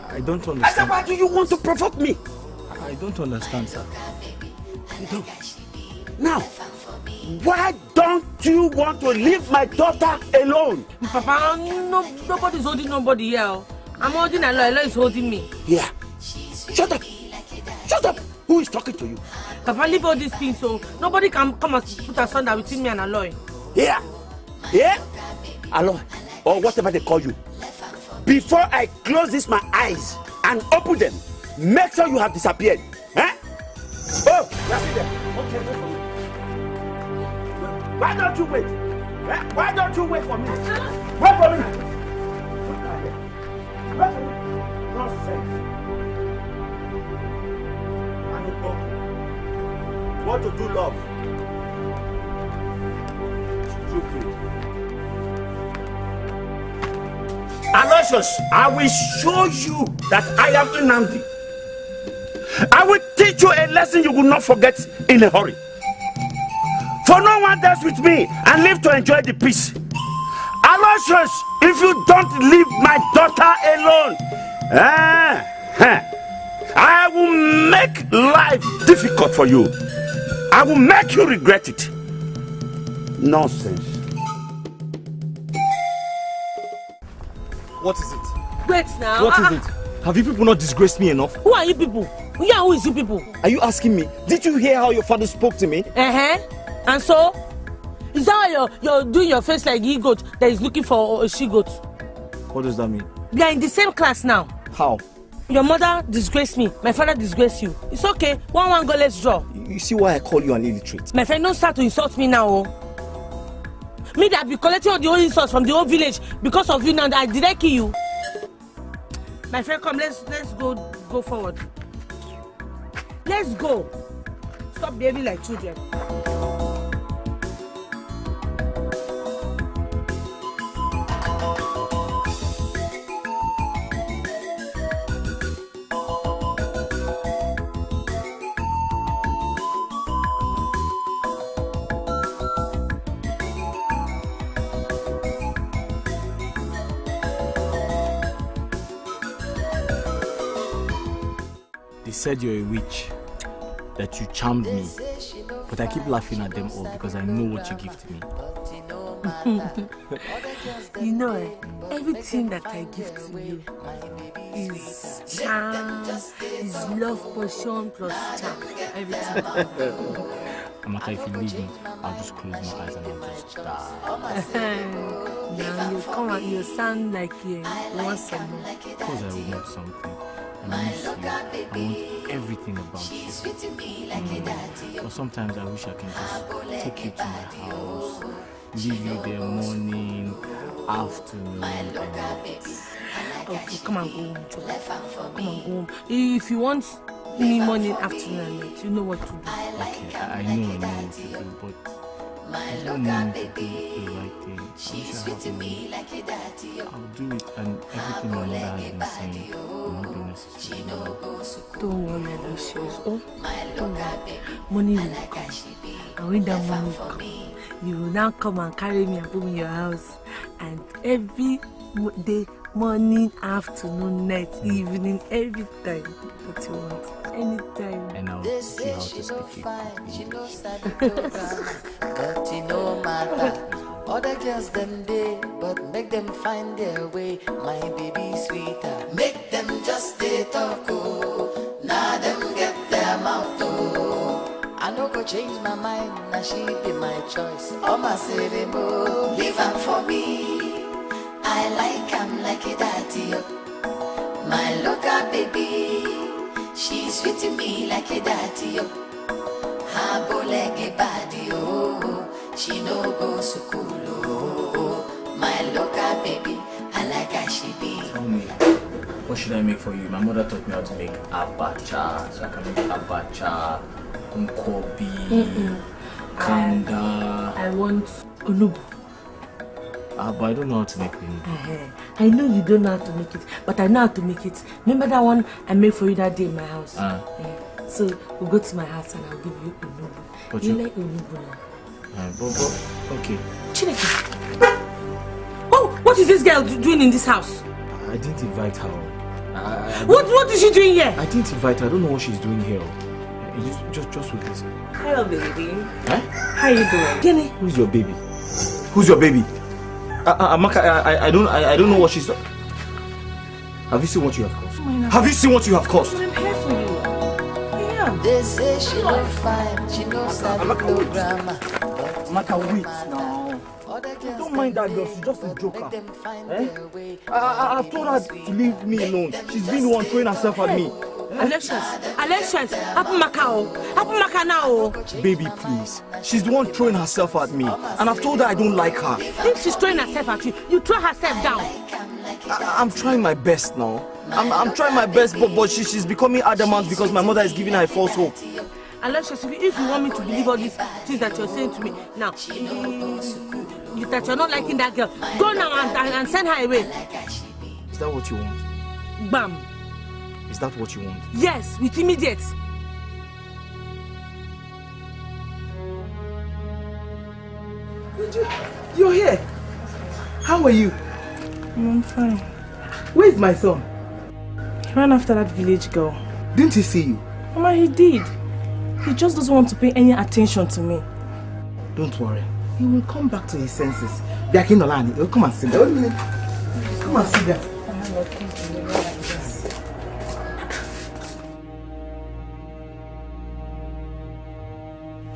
I don't understand. I said, why do you want to provoke me? I don't understand, sir. You don't. Now, why don't you want to leave my daughter alone? Papa, nobody's holding nobody here. I'm holding Aloy. Aloy is holding me. Yeah. Shut up. Shut up. Who is talking to you? Papa, leave all these things so nobody can come and put asunder between me and Aloy. Yeah. Yeah? Aloy, or whatever they call you. Before I close this my eyes and open them, make sure you have disappeared. Eh? Oh, that's it there. Okay, wait for me. Why don't you wait? Eh? Why don't you wait for me? Wait for me. Wait for me. Nonsense. You want to do love? Stupid. Aloysius, I will show you that I am Nnamdi. I will teach you a lesson you will not forget in a hurry. For no one does with me and live to enjoy the peace. Aloysius, if you don't leave my daughter alone, I will make life difficult for you. I will make you regret it. Nonsense. What is it? Wait now. What is it? Have you people not disgraced me enough? Who are you people? Yeah, who is you people? Are you asking me? Did you hear how your father spoke to me? And so? Is that why you're doing your face like a goat that is looking for a she-goat? What does that mean? We are in the same class now. How? Your mother disgraced me. My father disgraced you. It's okay. One go, let's draw. You see why I call you an illiterate? My friend, don't start to insult me now. Oh. Me that be collecting all the old insults from the whole village because of you now. Did I kill you? My friend, come. Let's go forward. Let's go. Stop behaving like children. They said you're a witch, that you charmed me, but I keep laughing at them all because I know what you give to me. You know, everything that I give to you is charm, is love potion plus charm, everything. Amaka, if you leave me, I'll just close my eyes and I'll just die. Now you come and you sound like you want some more. Of course I want something. I miss you. I want everything about you. But sometimes I wish I can just take you to my house, leave you there morning, afternoon, and night. Okay, come and go home, Joe. Come and go home. If you want me morning, afternoon, and night, you know what to do. Okay, I know what to do, but there's no money to do the right thing. I wish I had money. I'll do it, and everything my mother has been saying will not be necessary. Don't worry, Aloysius. Oh, don't worry. Money will come. And when that money will come, you will now come and carry me and put me in your house. And every day, morning, afternoon, night, evening, every time that you want. Anytime. And I'll teach you how to speak it. But it no matter. Other girls them day, but make them find their way. My baby sweeter, make them just stay talk. Oh, now them get their mouth. Oh, I no go change my mind. Now she be my choice. Oh my say more, leave her for me. I like 'em like a daddy. My local baby, she's sweet to me like a daddy. Her bow like a body. Oh, she no go so cool. Oh, my local baby, I like how she be. Tell me, what should I make for you? My mother taught me how to make abacha, so I can make abacha, nkobi, kanda. I want onubu. But I don't know how to make it. I know you don't know how to make it, but I know how to make it. Remember that one I made for you that day in my house? So we'll go to my house and I'll give you onubu. You like onubu now? Okay. Chineke. What is this girl doing in this house? I didn't invite her. What is she doing here? I didn't invite her. I don't know what she's doing here. Just wait this. Hello, baby. Huh? How you doing? Jenny. Who's your baby? Who's your baby? Amaka, I don't know what she's doing. Have you seen what you have caused? Have you seen what you have caused? I'm here for you. I am. They say she no fine, she no sabi no grammar. Amaka, wait now. Don't mind that girl, she's just a joker. I've told her to leave me alone. She's been the one throwing herself at me. Alexis, Apumaka now. Baby, please. She's the one throwing herself at me. And I've told her I don't like her. If she's throwing herself at you, you throw herself down. I'm trying my best now. I'm trying my best, but she's becoming adamant because my mother is giving her a false hope. Alexis, if you want me to believe all these things that you're saying to me, now, that you're not liking that girl, go now and send her away. Is that what you want? Bam. Is that what you want? Yes, with immediate. You're here. How are you? I'm fine. Where's my son? He ran after that village girl. Didn't he see you? Mama, he did. He just doesn't want to pay any attention to me. Don't worry. He will come back to his senses. Biaki Nolani, he'll come and sit down. Wait a minute. Come and sit down. I have a case in the way like this.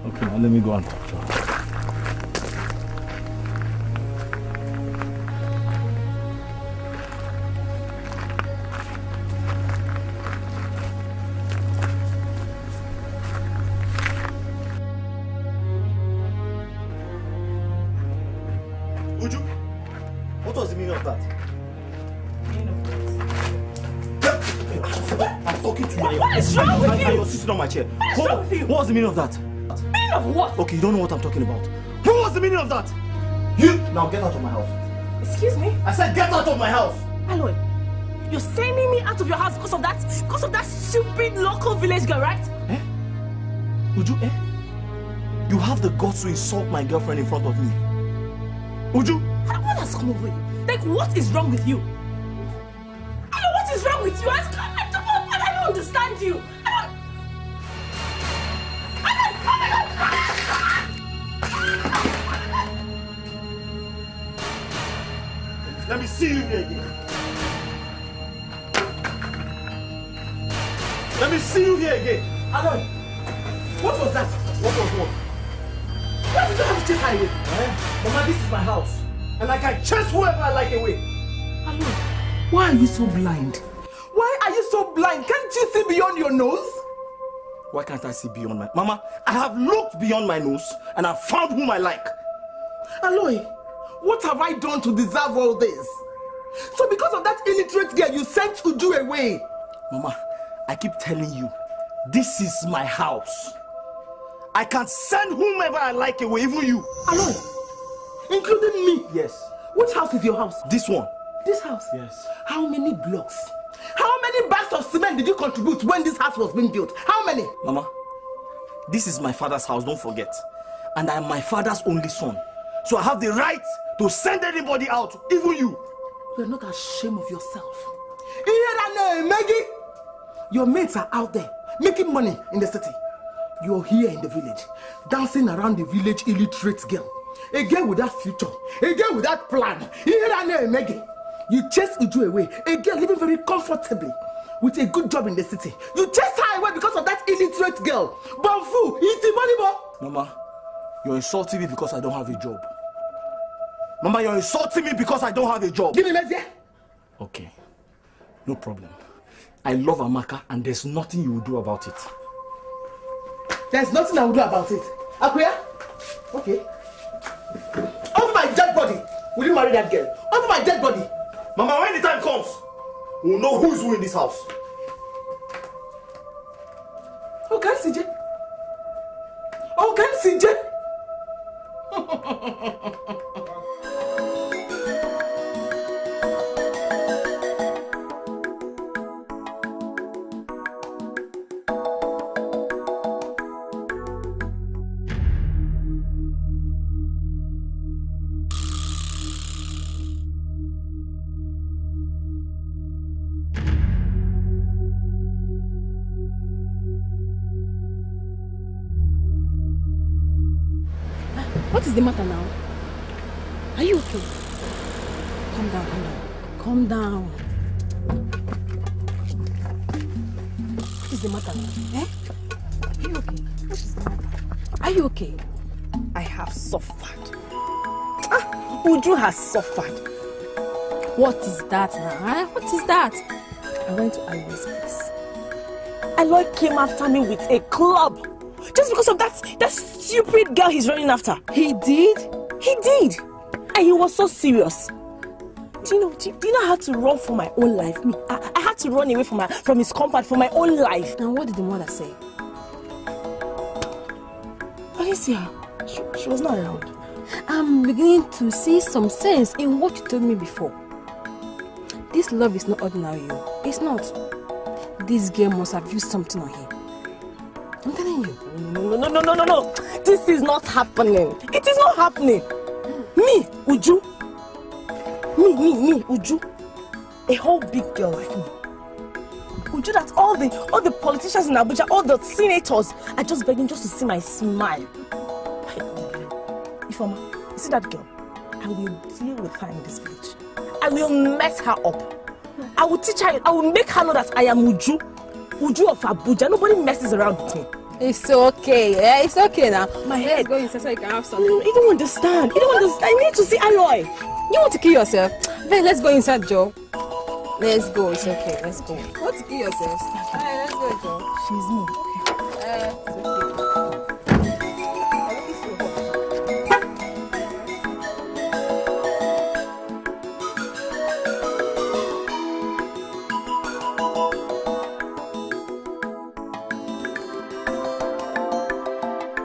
Okay, now let me go and talk to her. Uju, what was the meaning of that? I'm talking to you. What is wrong with you? You're sitting on my chair. What is wrong with you? What was the meaning of that? Meaning of what? Okay, you don't know what I'm talking about. What was the meaning of that? You now get out of my house. Excuse me? I said get out of my house. Aloy, you're sending me out of your house because of that stupid local village girl, right? Eh? Uju, eh? You have the guts to insult my girlfriend in front of me. Uju? What has come over you? Like, what is wrong with you? What is wrong with you? I don't understand you. Let me see you here again. Let me see you here again. Aloy, what was that? What was what? Why did you have to chase her away? Mama, this is my house. And I can chase whoever I like away. Aloy, why are you so blind? Why are you so blind? Can't you see beyond your nose? Why can't I see beyond my... Mama, I have looked beyond my nose and I've found whom I like. Aloy, what have I done to deserve all this? So because of that illiterate girl, you sent Uju away. Mama, I keep telling you, this is my house. I can send whomever I like away, even you. Aloy, including me? Yes. Which house is your house? This one. This house? Yes. How many blocks? How many bags of cement did you contribute when this house was being built? How many? Mama, this is my father's house, don't forget. And I am my father's only son. So I have the right to send anybody out, even you. You're not ashamed of yourself. Maggie, your mates are out there making money in the city. You're here in the village, dancing around the village illiterate girl. A girl without future, a girl without plan. Maggie, you chase Uju away, a girl living very comfortably with a good job in the city. You chase her away because of that illiterate girl. Bamfu, Itibalibo. Mama, you're insulting me because I don't have a job. Mama, you're insulting me because I don't have a job. Give me Mezie. Okay, no problem. I love Amaka and there's nothing you will do about it. There's nothing I will do about it. Akuya? Okay. Over my dead body, will you marry that girl? Over my dead body. Mama, when the time comes, we'll know who's who in this house. Okay, CJ. Okay, CJ. What is the matter now? Are you okay? Calm down, calm down. What is the matter now? Eh? Are you okay? What is the matter? Are you okay? I have suffered. Uju has suffered. What is that now? Eh? What is that? I went to Aloy's place. Aloy came after me with a club. Just because of that stupid girl he's running after. He did? He did. And he was so serious. Do you know I had to run for my own life? I had to run away from his compound for my own life. Now what did the mother say? I didn't see her. She was not around. I'm beginning to see some sense in what you told me before. This love is not ordinary. It's not. This girl must have used something on him. I'm telling you. No. This is not happening. It is not happening. Me, Uju. Me, Uju. A whole big girl like me. Uju, that all the politicians in Abuja, all the senators are just begging just to see my smile. Ifeoma, you see that girl? I will deal with her in this village. I will mess her up. I will teach her, I will make her know that I am Uju. Uju of Abuja. Nobody messes around with me. It's okay, yeah? It's okay now. My head. Let's go inside so you can have something. You don't understand. You don't understand. You need to see Aloy. You want to kill yourself? Then let's go inside, Joe. Let's go. It's okay. Let's go. You want to kill yourself? Alright, let's go, Joe. She's me. It's okay.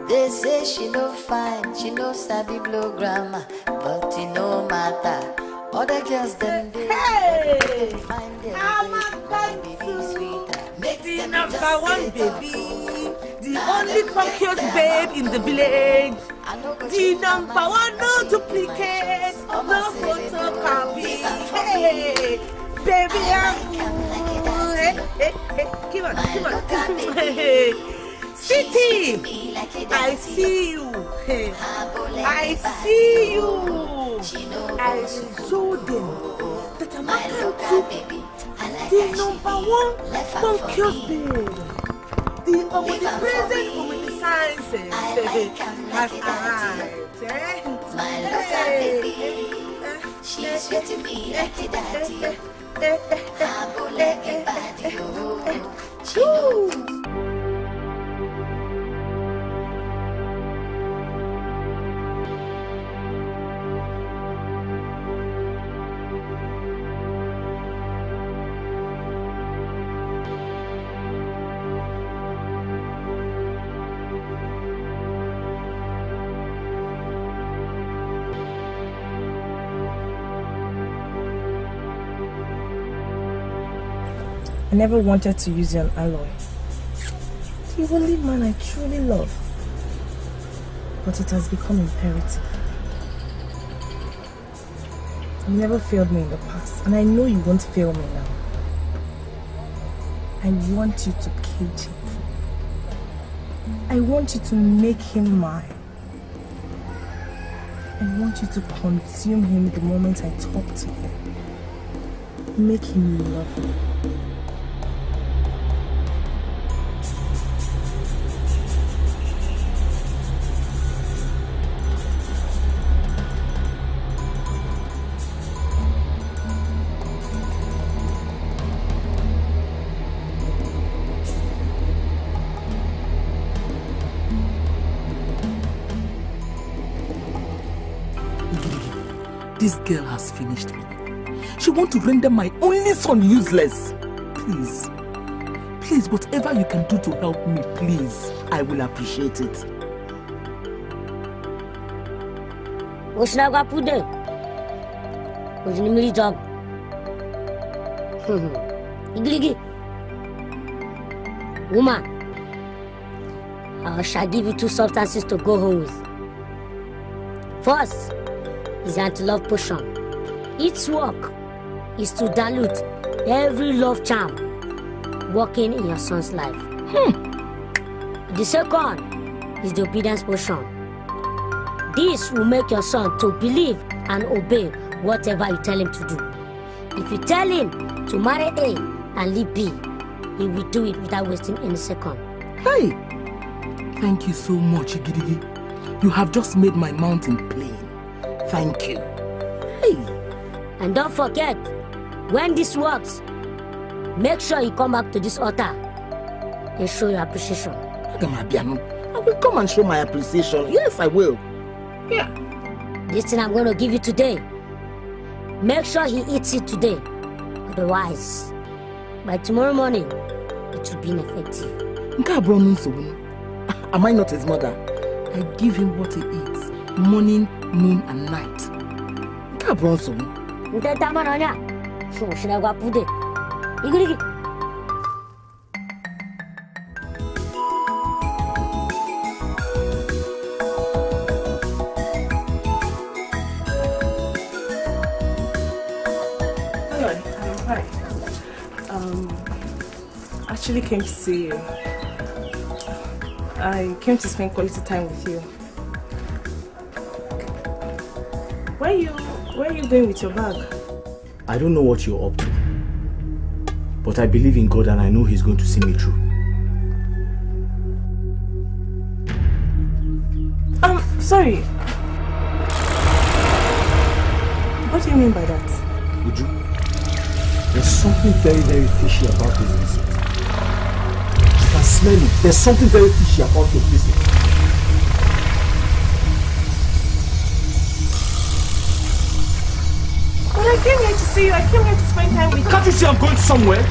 They say she no fine, she no sabi blow grammar, but it no matter. Other girls them they find their Amaka baby sweeter. Make the number one baby, the only conscious babe in the village, the number one no duplicate, no photocopy. Hey, baby, I'm come on. City, I see you. I see you. I show them that Amaka the number one conscious babe. The omnipresent community sciences has arrived. My lover baby, she's sweet to me like a daddy. I go like a body, she knows. I never wanted to use you on Aloy. The only man I truly love. But it has become imperative. You never failed me in the past, and I know you won't fail me now. I want you to cage him. I want you to make him mine. I want you to consume him the moment I talk to him. Make him love me. This girl has finished me. She wants to render my only son useless. Please, whatever you can do to help me, please, I will appreciate it. What should I go put there? What's the name job? Igigi. Woman, I shall give you 2 substances to go home with. First is anti-love potion. Its work is to dilute every love charm working in your son's life. The second is the obedience potion. This will make your son to believe and obey whatever you tell him to do. If you tell him to marry A and leave B, he will do it without wasting any second. Hey! Thank you so much, Igidigi. You have just made my mountain plain. Thank you. Hey! And don't forget, when this works, make sure you come back to this altar and show your appreciation. I will come and show my appreciation. Yes, I will. Yeah. This thing I'm going to give you today, make sure he eats it today. Otherwise, by tomorrow morning, it will be ineffective. Am I not his mother? I give him what he eats, morning, noon, and night. Actually came to see you. I came to spend quality time with you. Where are you going with your bag? I don't know what you're up to, but I believe in God and I know He's going to see me through. Sorry. What do you mean by that? Uju, there's something very, very fishy about this visit. I can smell it. There's something very fishy about your visit. But I came here to see you. I came here to spend time with you. Can't you see I'm going somewhere?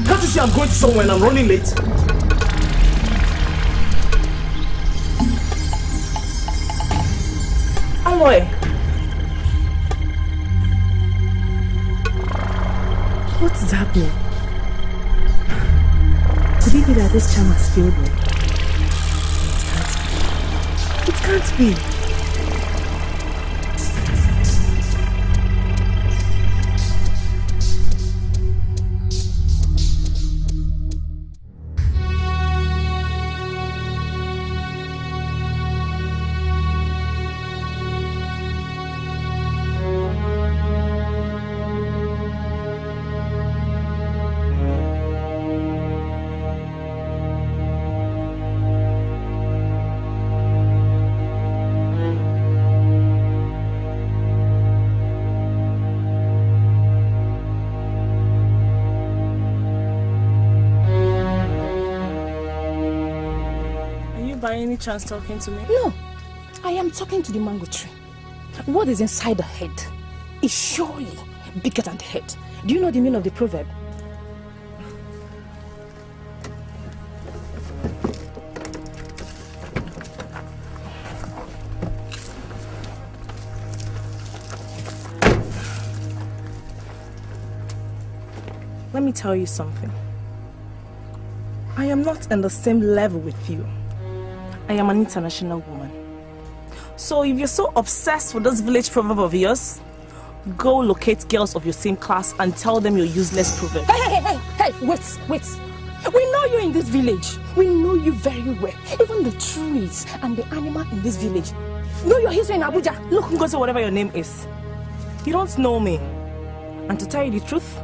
Can't you see I'm going somewhere and I'm running late? Aloy. What is happening? Could it be that this charm has failed me? It can't be. By any chance talking to me? No, I am talking to the mango tree. What is inside the head is surely bigger than the head. Do you know the meaning of the proverb? Let me tell you something. I am not on the same level with you. I am an international woman. So if you're so obsessed with this village proverb of yours, go locate girls of your same class and tell them your useless proverb. Hey, wait. We know you in this village. We know you very well. Even the trees and the animal in this village know your history in Abuja. Look, Ngozi, whatever your name is. You don't know me. And to tell you the truth,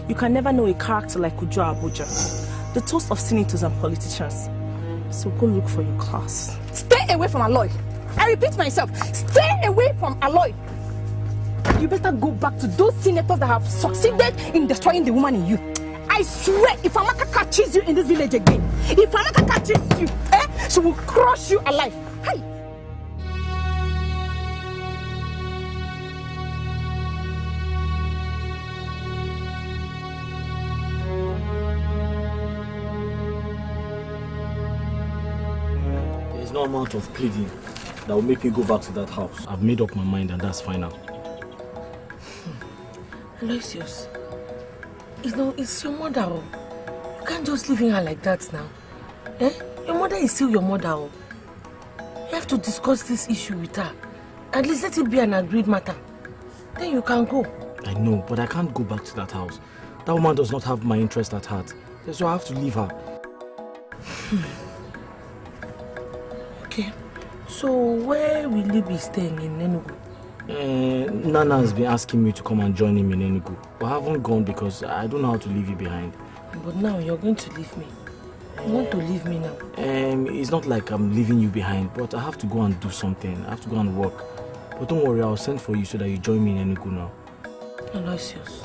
you can never know a character like Uju Abuja, the toast of senators and politicians. So go look for your class. Stay away from Aloy. I repeat myself, stay away from Aloy. You better go back to those senators that have succeeded in destroying the woman in you. I swear, if Amaka catches you in this village again, if Amaka catches you, she will crush you alive. Hey! There's no amount of pleading that will make me go back to that house. I've made up my mind and that's final. Aloysius, it's your mother. You can't just leave her like that now. Your mother is still your mother. You have to discuss this issue with her. At least let it be an agreed matter. Then you can go. I know, but I can't go back to that house. That woman does not have my interest at heart. So I have to leave her. Okay. So where will you be staying in Enugu? Nana has been asking me to come and join him in Enugu. But I haven't gone because I don't know how to leave you behind. But now you're going to leave me. You want to leave me now? It's not like I'm leaving you behind, but I have to go and do something. I have to go and work. But don't worry, I'll send for you so that you join me in Enugu now. Aloysius,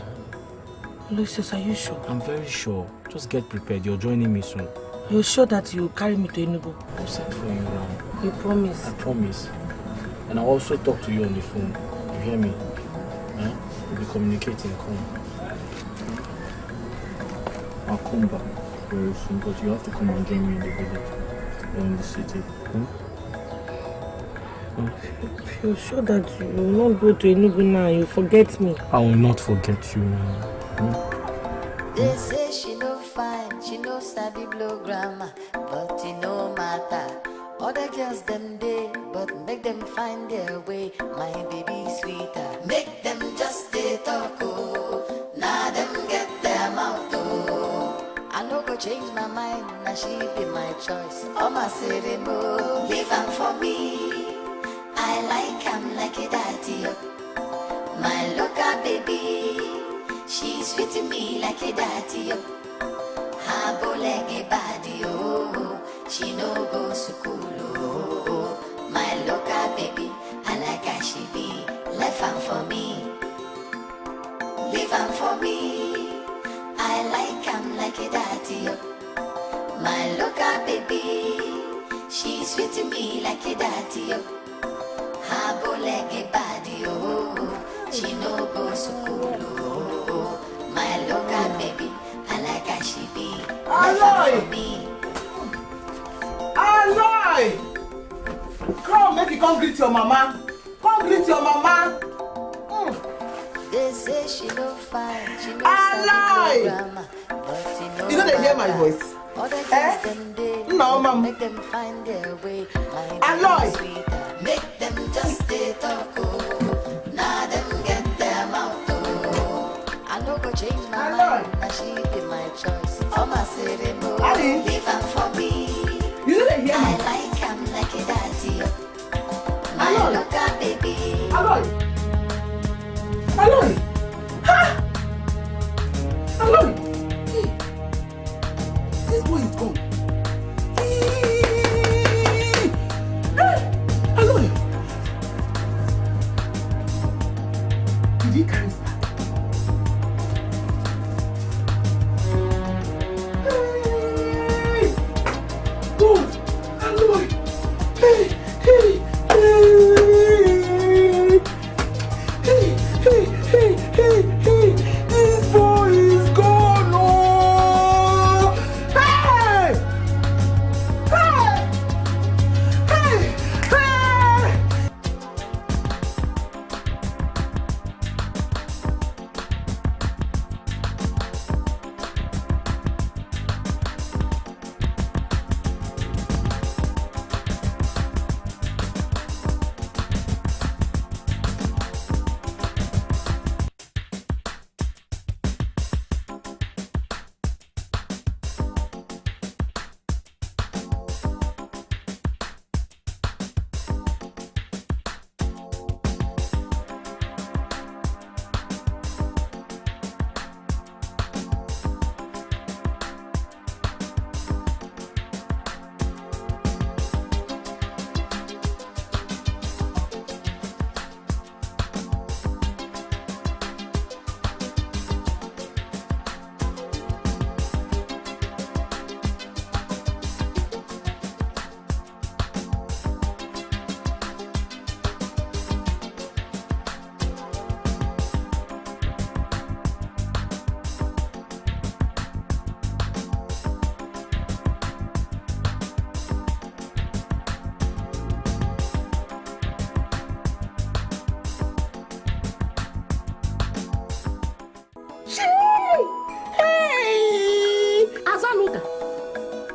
are you sure? I'm very sure. Just get prepared. You're joining me soon. You're sure that you carry me to Enugu? I'll send for you now. You promise? I promise. And I'll also talk to you on the phone. You hear me? Huh? We'll be communicating. Come. I'll come back very soon, but you have to come and join me in the village or in the city. If you're sure that you will not go to Enugu now, you forget me. I will not forget you now. They say she no fine, she no sabi blow grammar, but it no matter. Other girls them day, but make them find their way. My baby sweeter, make them just stay talk. Oh, now them get their mouth. Oh, I no go change my mind, now she be my choice. Oh my city mo, leave am for me. I like him like a daddy. My local baby, she's sweet to me like a daddy. Her bow like a body, oh, she no go school, oh. My local baby, I like how she be. Left am for me, leave am for me. I like him like a daddy. My local baby, she's sweet to me like a daddy. Her bow like a body, oh, she no go school, oh. My local baby, I like how she be. Aloy! Aloy! Come, make you come greet your mama. Come greet your mama. They say she no fine, she no Aloy! You know they hear my voice. No, mom. Make them find their way. Aloy! Make them just stay talk. Now them get their mouth. I no go change my mind. Now she be my choice. Oh my city mo, leave am for me. You know they hear me. I like him like a daddy. My local baby. Aloy! Aloy! Ha! Aloy! Hey. This boy is gone. Hey. Aloy! Did he carry that? Hey! Good! Aloy! Hey! Hey! Hey! Hey! This boy is gone! Oh! Hey! Hey!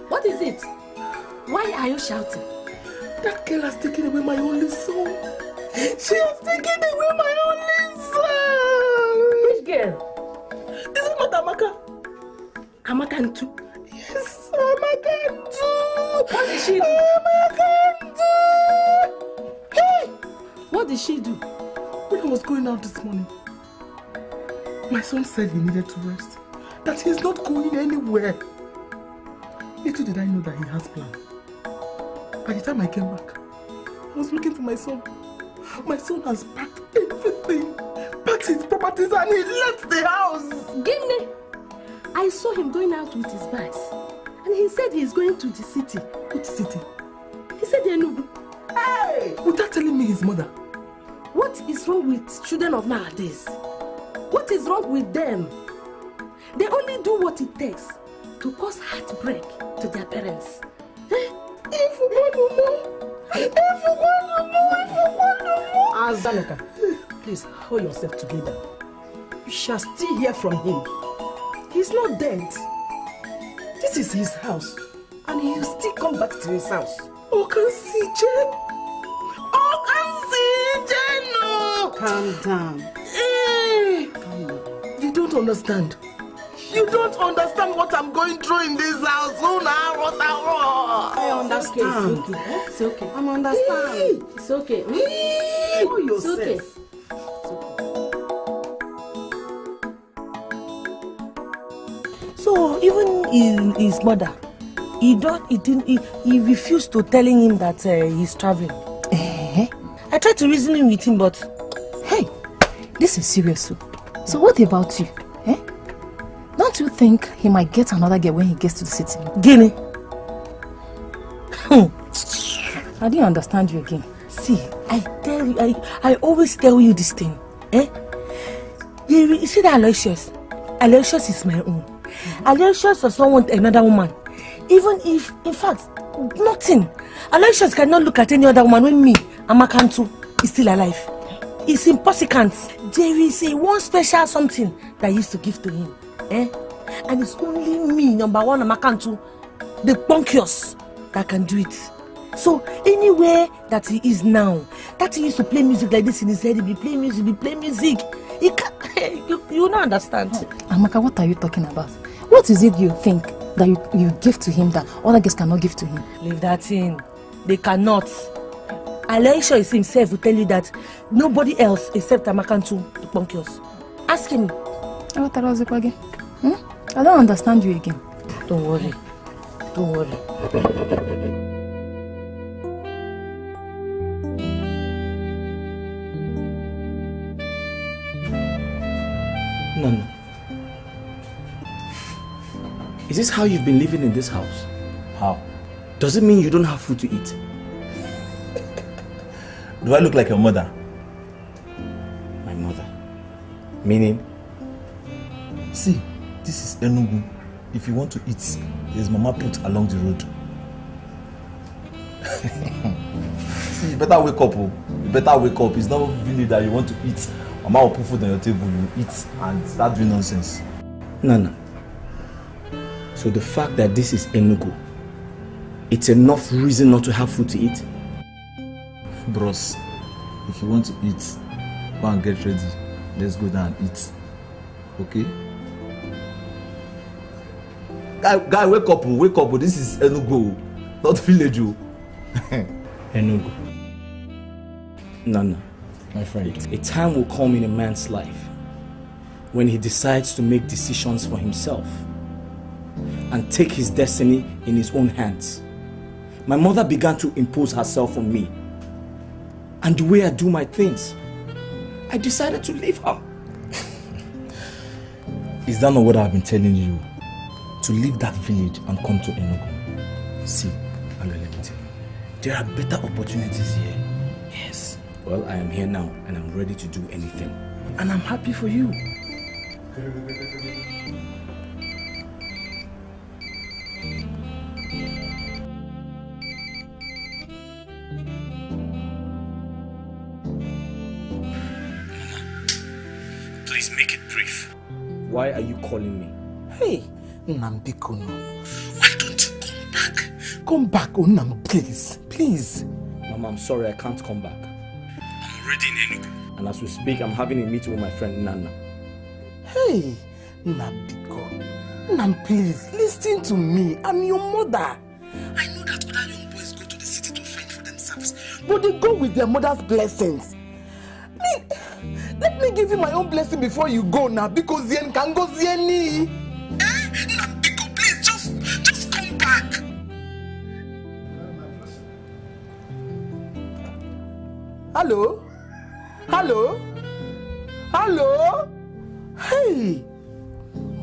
What is it? Why are you shouting? That girl has taken away my only son. She has taken away my only son. Which girl? Is it not Amaka? Amaka too? Yes, Amaka too. What is she? Amaka too. did she do? When I was going out this morning, my son said he needed to rest. That he's not going anywhere. Little did I know that he has plans. By the time I came back, I was looking for my son. My son has packed everything. Packed his properties and he left the house. Gimne, I saw him going out with his bags. And he said he's going to the city. Which city? He said Enugu. Hey! Without telling me his mother. What is wrong with children of nowadays? What is wrong with them? They only do what it takes to cause heartbreak to their parents. If you want to know. Azanoka, please hold yourself together. You shall still hear from him. He's not dead. This is his house. And he will still come back to his house. No! Calm down. You don't understand. You don't understand what I'm going through in this house. I understand. It's okay. I'm understanding. It's okay. It's okay. So even his mother, he refused to telling him that he's traveling. I tried to reason with him, but hey, this is serious. So what about you? Don't you think he might get another girl when he gets to the city? Guinea. I didn't understand you again. See, I tell you, I always tell you this thing. You see that Aloysius? Aloysius is my own. Aloysius does not want another woman. Even if, in fact, nothing. Aloysius cannot look at any other woman when me, Amaka is still alive. It's impossible. There is one special something that I used to give to him. And it's only me, number one, Amaka, the punkios, that can do it. So anywhere that he is now, that he used to play music like this in his head, he be play music. He can't, you don't understand. Amaka, what are you talking about? What is it you think that you give to him that other girls cannot give to him? Leave that in. They cannot. Aloysius himself will tell you that nobody else except Amaka the punkios. Ask him. What was it again? I don't understand you again. Don't worry. Nana, is this how you've been living in this house? How? Does it mean you don't have food to eat? Do I look like your mother? My mother? Meaning? See, this is Enugu. If you want to eat, there's mama put along the road. See, you better wake up. It's not really that you want to eat. Mama will put food on your table, you eat and start doing nonsense. Nana, so the fact that this is Enugu, it's enough reason not to have food to eat? Bros, if you want to eat, go and get ready. Let's go down and eat. Okay? Guy, wake up. This is Enugu, not village. Enugu. Nana, my friend, a time will come in a man's life when he decides to make decisions for himself and take his destiny in his own hands. My mother began to impose herself on me, and the way I do my things, I decided to leave her. Is that not what I've been telling you? To leave that village and come to Enugu. See, Aloy, let me tell you, there are better opportunities here. Yes. Well, I am here now and I'm ready to do anything. And I'm happy for you. Please make it brief. Why are you calling me? Hey, Nambiko, no. Why don't you come back? Come back, Nam, please. Please. Mama, I'm sorry, I can't come back. I'm already in Enugu. And as we speak, I'm having a meeting with my friend Nana. Hey, Nambiko. Nam, please, listen to me. I'm your mother. I know that other young boys go to the city to fend for themselves, but they go with their mother's blessings. me give you my own blessing before you go now, because Zien can go Zieni. Nambiko, please, just come back. Hello? Hello? Hello? Hey!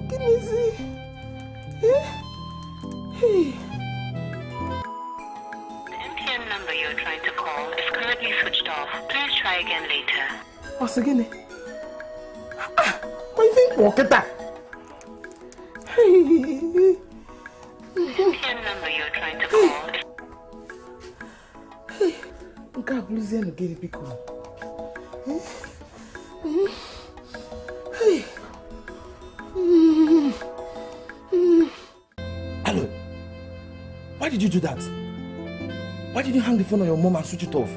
Give me see. Hey. The MTN number you're trying to call is currently switched off. Please try again later. What's again? My thing, walk it back. The MTN number you're trying to call is... Hey. God, please, I'm get it because. Hey. Aloy, why did you do that? Why did you hang the phone on your mom and switch it off?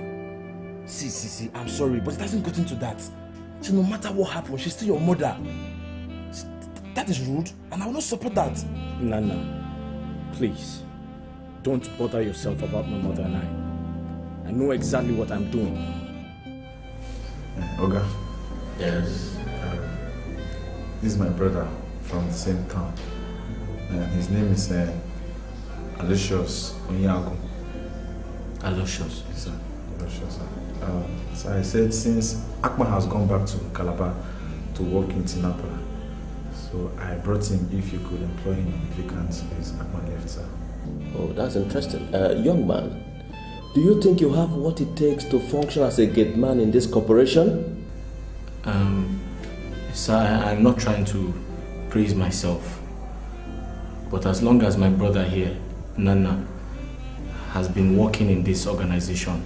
See, I'm sorry, but it hasn't gotten to that. So no matter what happens, she's still your mother. That is rude, and I will not support that. Nana, please, don't bother yourself about my mother and I. I know exactly what I'm doing. Oga? Yes? This is my brother from the same town. His name is Aloysius Onyago. Aloysius? Yes, sir. Aloysius, sir. So I said since Akma has gone back to Calabar to work in Tinapa, so I brought him if you could employ him if you can't, since Akma left, sir. Oh, that's interesting. Young man, do you think you have what it takes to function as a gate man in this corporation? Sir, I'm not trying to praise myself, but as long as my brother here, Nana, has been working in this organization,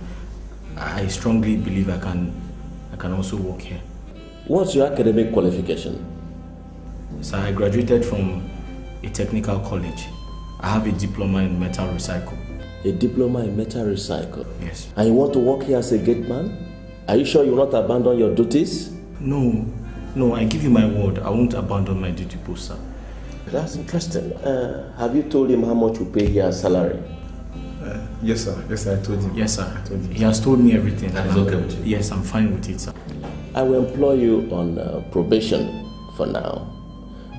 I strongly believe I can also work here. What's your academic qualification? Sir, I graduated from a technical college. I have a diploma in metal recycle. A diploma in metal recycle? Yes. And you want to work here as a gate man? Are you sure you will not abandon your duties? No, I give you my word. I won't abandon my duty post, sir. That's interesting. Have you told him how much you pay here as salary? Yes, sir. Yes, sir. I told him. Yes, sir. He has told me everything. That is okay with you? Yes, I'm fine with it, sir. I will employ you on probation for now.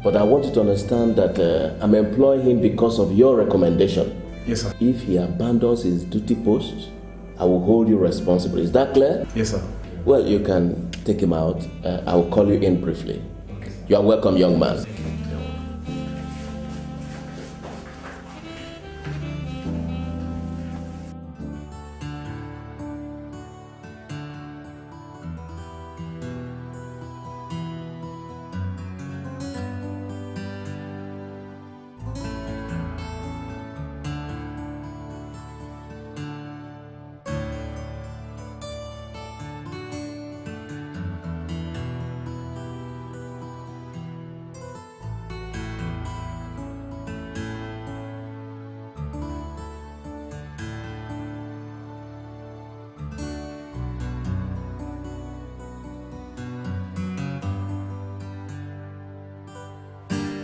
But I want you to understand that I'm employing him because of your recommendation. Yes, sir. If he abandons his duty post, I will hold you responsible. Is that clear? Yes, sir. Well, you can take him out. I will call you in briefly. Okay. You are welcome, young man.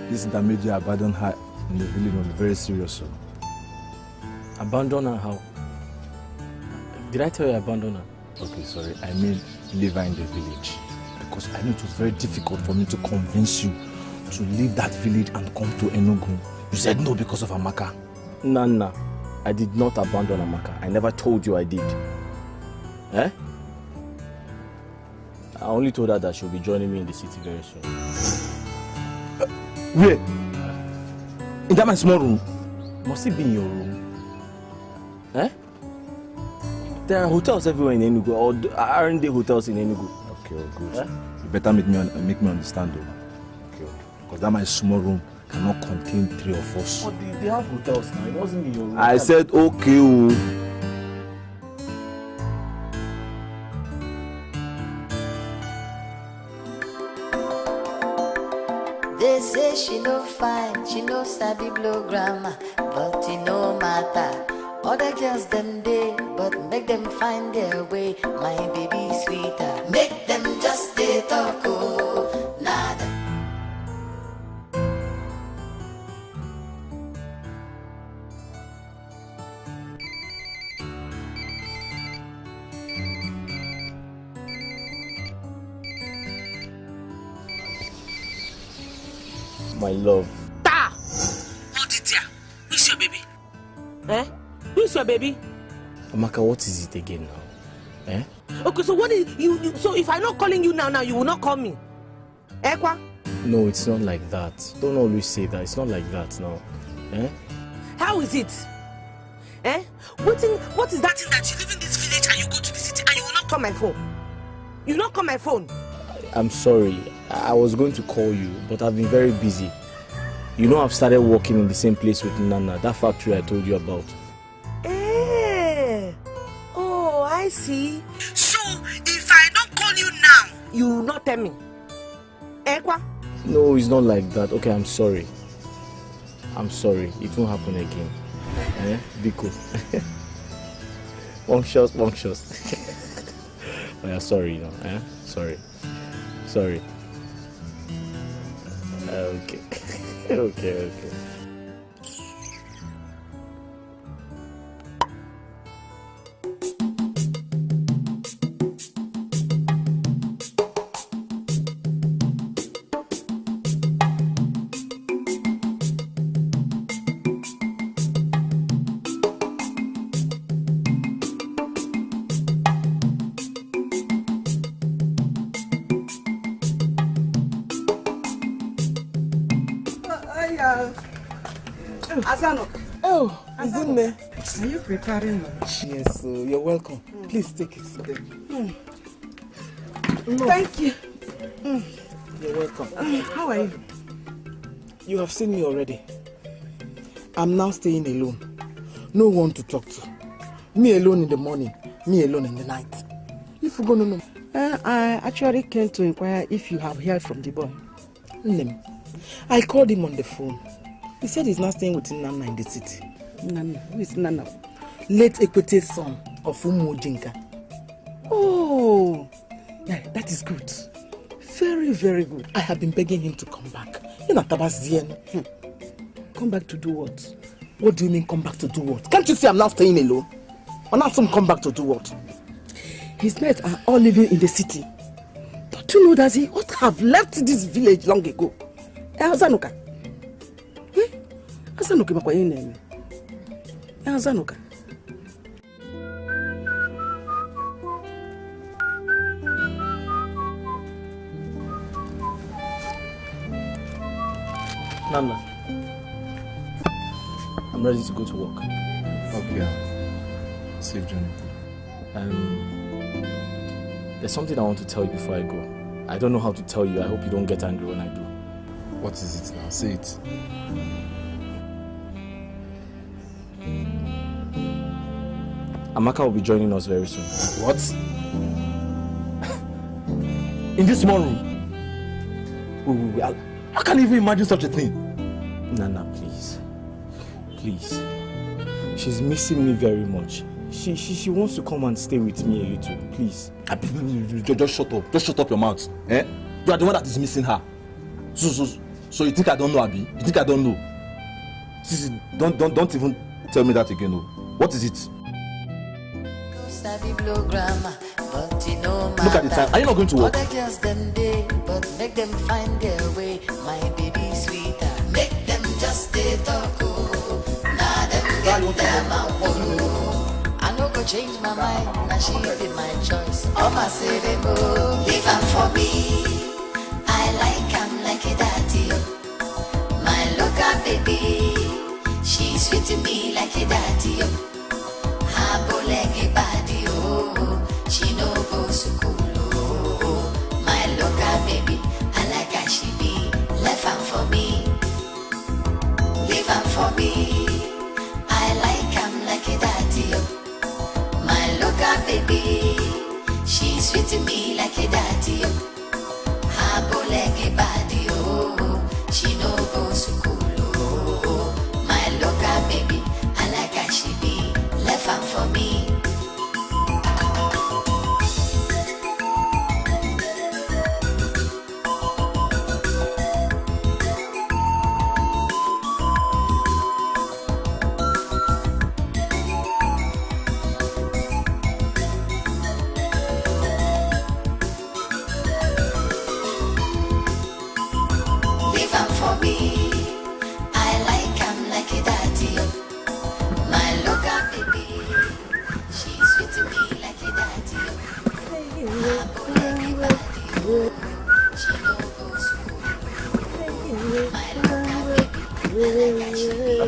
This intermediate abandoned her in the village was very serious. Abandon her how? Did I tell you I abandoned her? Okay, sorry. I mean leave her in the village. Because I know it was very difficult for me to convince you to leave that village and come to Enugu. You said no because of Amaka. Nana, I did not abandon Amaka. I never told you I did. Eh? I only told her that she'll be joining me in the city very soon. Where? In that my small room? Must it be in your room? Eh? There are hotels everywhere in Enugu, or aren't there hotels in Enugu? Okay, oh, good. Eh? You better make me understand though. Okay, because that my small room cannot contain 3 of us. Oh, they have hotels now. It wasn't in your room. I said okay. Oh. They say she no fine, she no sabi blow grammar, but it no matter. Other girls them day, but make them find their way. My baby sweeter, make them just stay talk, oh, nada. My love. Ta! Hold it here. Who's your baby? Eh? Who's your baby? Amaka, what is it again now? Eh? Okay, so what is you so if I'm not calling you now, you will not call me? Eh, kwa? No, it's not like that. Don't always say that. It's not like that now. Eh? How is it? Eh? What is that thing that you live in this village and you go to the city and you will not call my phone? You will not call my phone? I'm sorry. I was going to call you, but I've been very busy. You know I've started working in the same place with Nana, that factory I told you about. Eh? Oh, I see. So, if I don't call you now, you will not tell me? Eh, kwa? No, it's not like that. Okay, I'm sorry. I'm sorry. It won't happen again. Eh? Biko. Long shots. Oh, yeah, sorry, you know. Eh? Sorry. Okay. Okay. Oh, is it me? Are you preparing lunch? Yes, you're welcome. Please take it today. No. Thank you. You're welcome. How are you? You have seen me already. I'm now staying alone. No one to talk to. Me alone in the morning, me alone in the night. If you go no. I actually came to inquire if you have heard from the boy. I called him on the phone. He said he's not staying with Nana in the city. Nana? Who is Nana? Late Equite's son of Umu Jinka. Oh, yeah, that is good. Very, very good. I have been begging him to come back. Come back to do what? What do you mean come back to do what? Can't you see I'm now staying alone? Or not some come back to do what? His mates are all living in the city. Don't you know that he ought to have left this village long ago? Azanuka. Azanuka makwa yene. Azanuka. Nana, I'm ready to go to work. Okay. Safe journey. There's something I want to tell you before I go. I don't know how to tell you. I hope you don't get angry when I do. What is it now? Say it. Amaka will be joining us very soon. What? In this small room? Wait. I can't even imagine such a thing. Nana, please. Please. She's missing me very much. She wants to come and stay with me a little. Please. Just shut up. Just shut up your mouth. Eh? You are the one that is missing her. So you think I don't know, Abi? You think I don't know? Sisi, don't even tell me that again. No. What is it? Look at the time. Are you not going to work? Other girls them day, but make them find their way. My baby sweeter, make them just stay talk. Now them get them out. I no go change my mind. Now she be my choice. Oh my say go, leave am for me. I like am like a daddy. My local baby, she sweet to me like a daddy. Her bow like a body. She no go school. My local baby, I like how she be. Left am for me, leave am for me. I like am like a daddy. My local baby, she sweet to me like a daddy. Her bow like a body. She no go school. My local baby, I like how she be.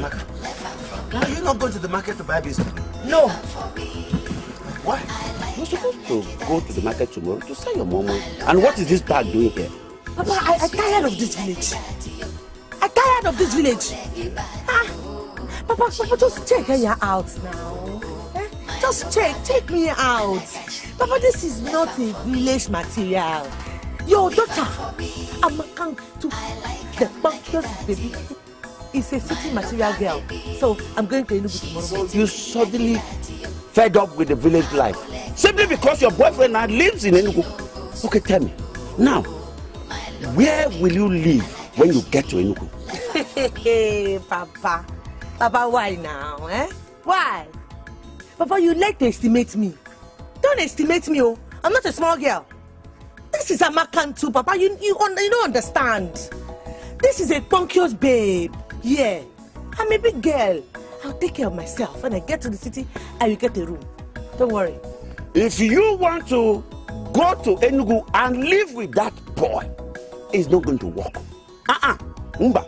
Amaka, are you not going to the market to buy business? No. Why? You're supposed to go to the market tomorrow to sell your mom. And what is this bag doing here? Papa, I'm tired of this village. I'm tired of this village. Papa, just check when you're out now. Just check, take me out. Papa, this is not a village material. Your daughter, Amaka, the bunkers baby, is a city material girl. So I'm going to Enugu tomorrow. You suddenly fed up with the village life simply because your boyfriend now lives in Enugu. Okay, tell me now, where will you live when you get to Enugu? Papa, why now? Why? Papa, you like to estimate me. Don't estimate me, oh. I'm not a small girl. This is Amaka too, Papa. You don't understand. This is a punkious babe. Yeah. I'm a big girl. I'll take care of myself. When I get to the city, I will get a room. Don't worry. If you want to go to Enugu and live with that boy, it's not going to work. Mba.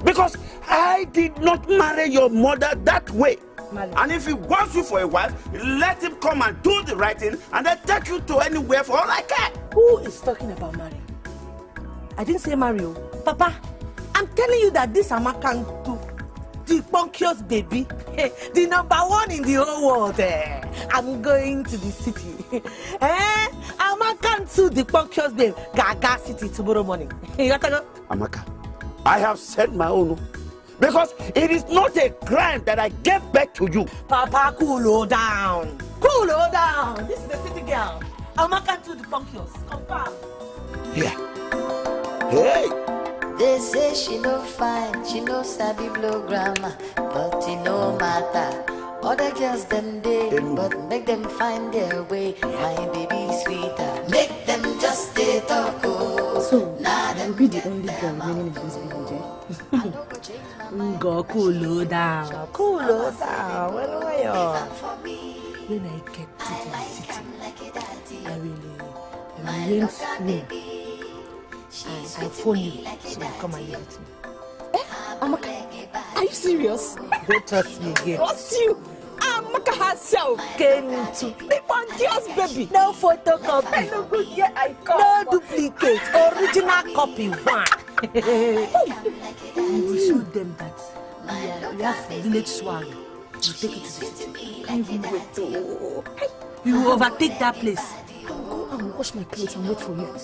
Because I did not marry your mother that way. And if he wants you for a wife, let him come and do the right thing and then take you to anywhere for all I care. Who is talking about marrying? I didn't say marry, oh. Papa, I'm telling you that this Amaka too, the punkiest baby, the #1 in the whole world. I'm going to the city. Amaka too, the punkiest babe, Gaga City tomorrow morning. You got to go? Amaka, I have said my own. Because it is not a crime that I gave back to you. Papa, cool down. Cool down. This is the city girl. Amaka to the punkios. Confirm. Yeah. Hey. They say she no fine, she no sabi blow grammar, but it no matter. Other girls them day, but make them find their way. My baby sweeter, make them just stay talk. So, I'll be the only girl remaining in this village. Go cool down. Cool down. When I get to the city, I will rent room. I'll phone you so you come and live with me. Amaka, are you serious? Don't trust me again. Trust you? Amaka herself came to the punkiest baby. No photocopy. No good, yeah, I come. No duplicate. Original copy one. You will show them that we have village swag. You take it to the city. Can't even wait to. You overtake that place. I'll go and wash my clothes and wait for you.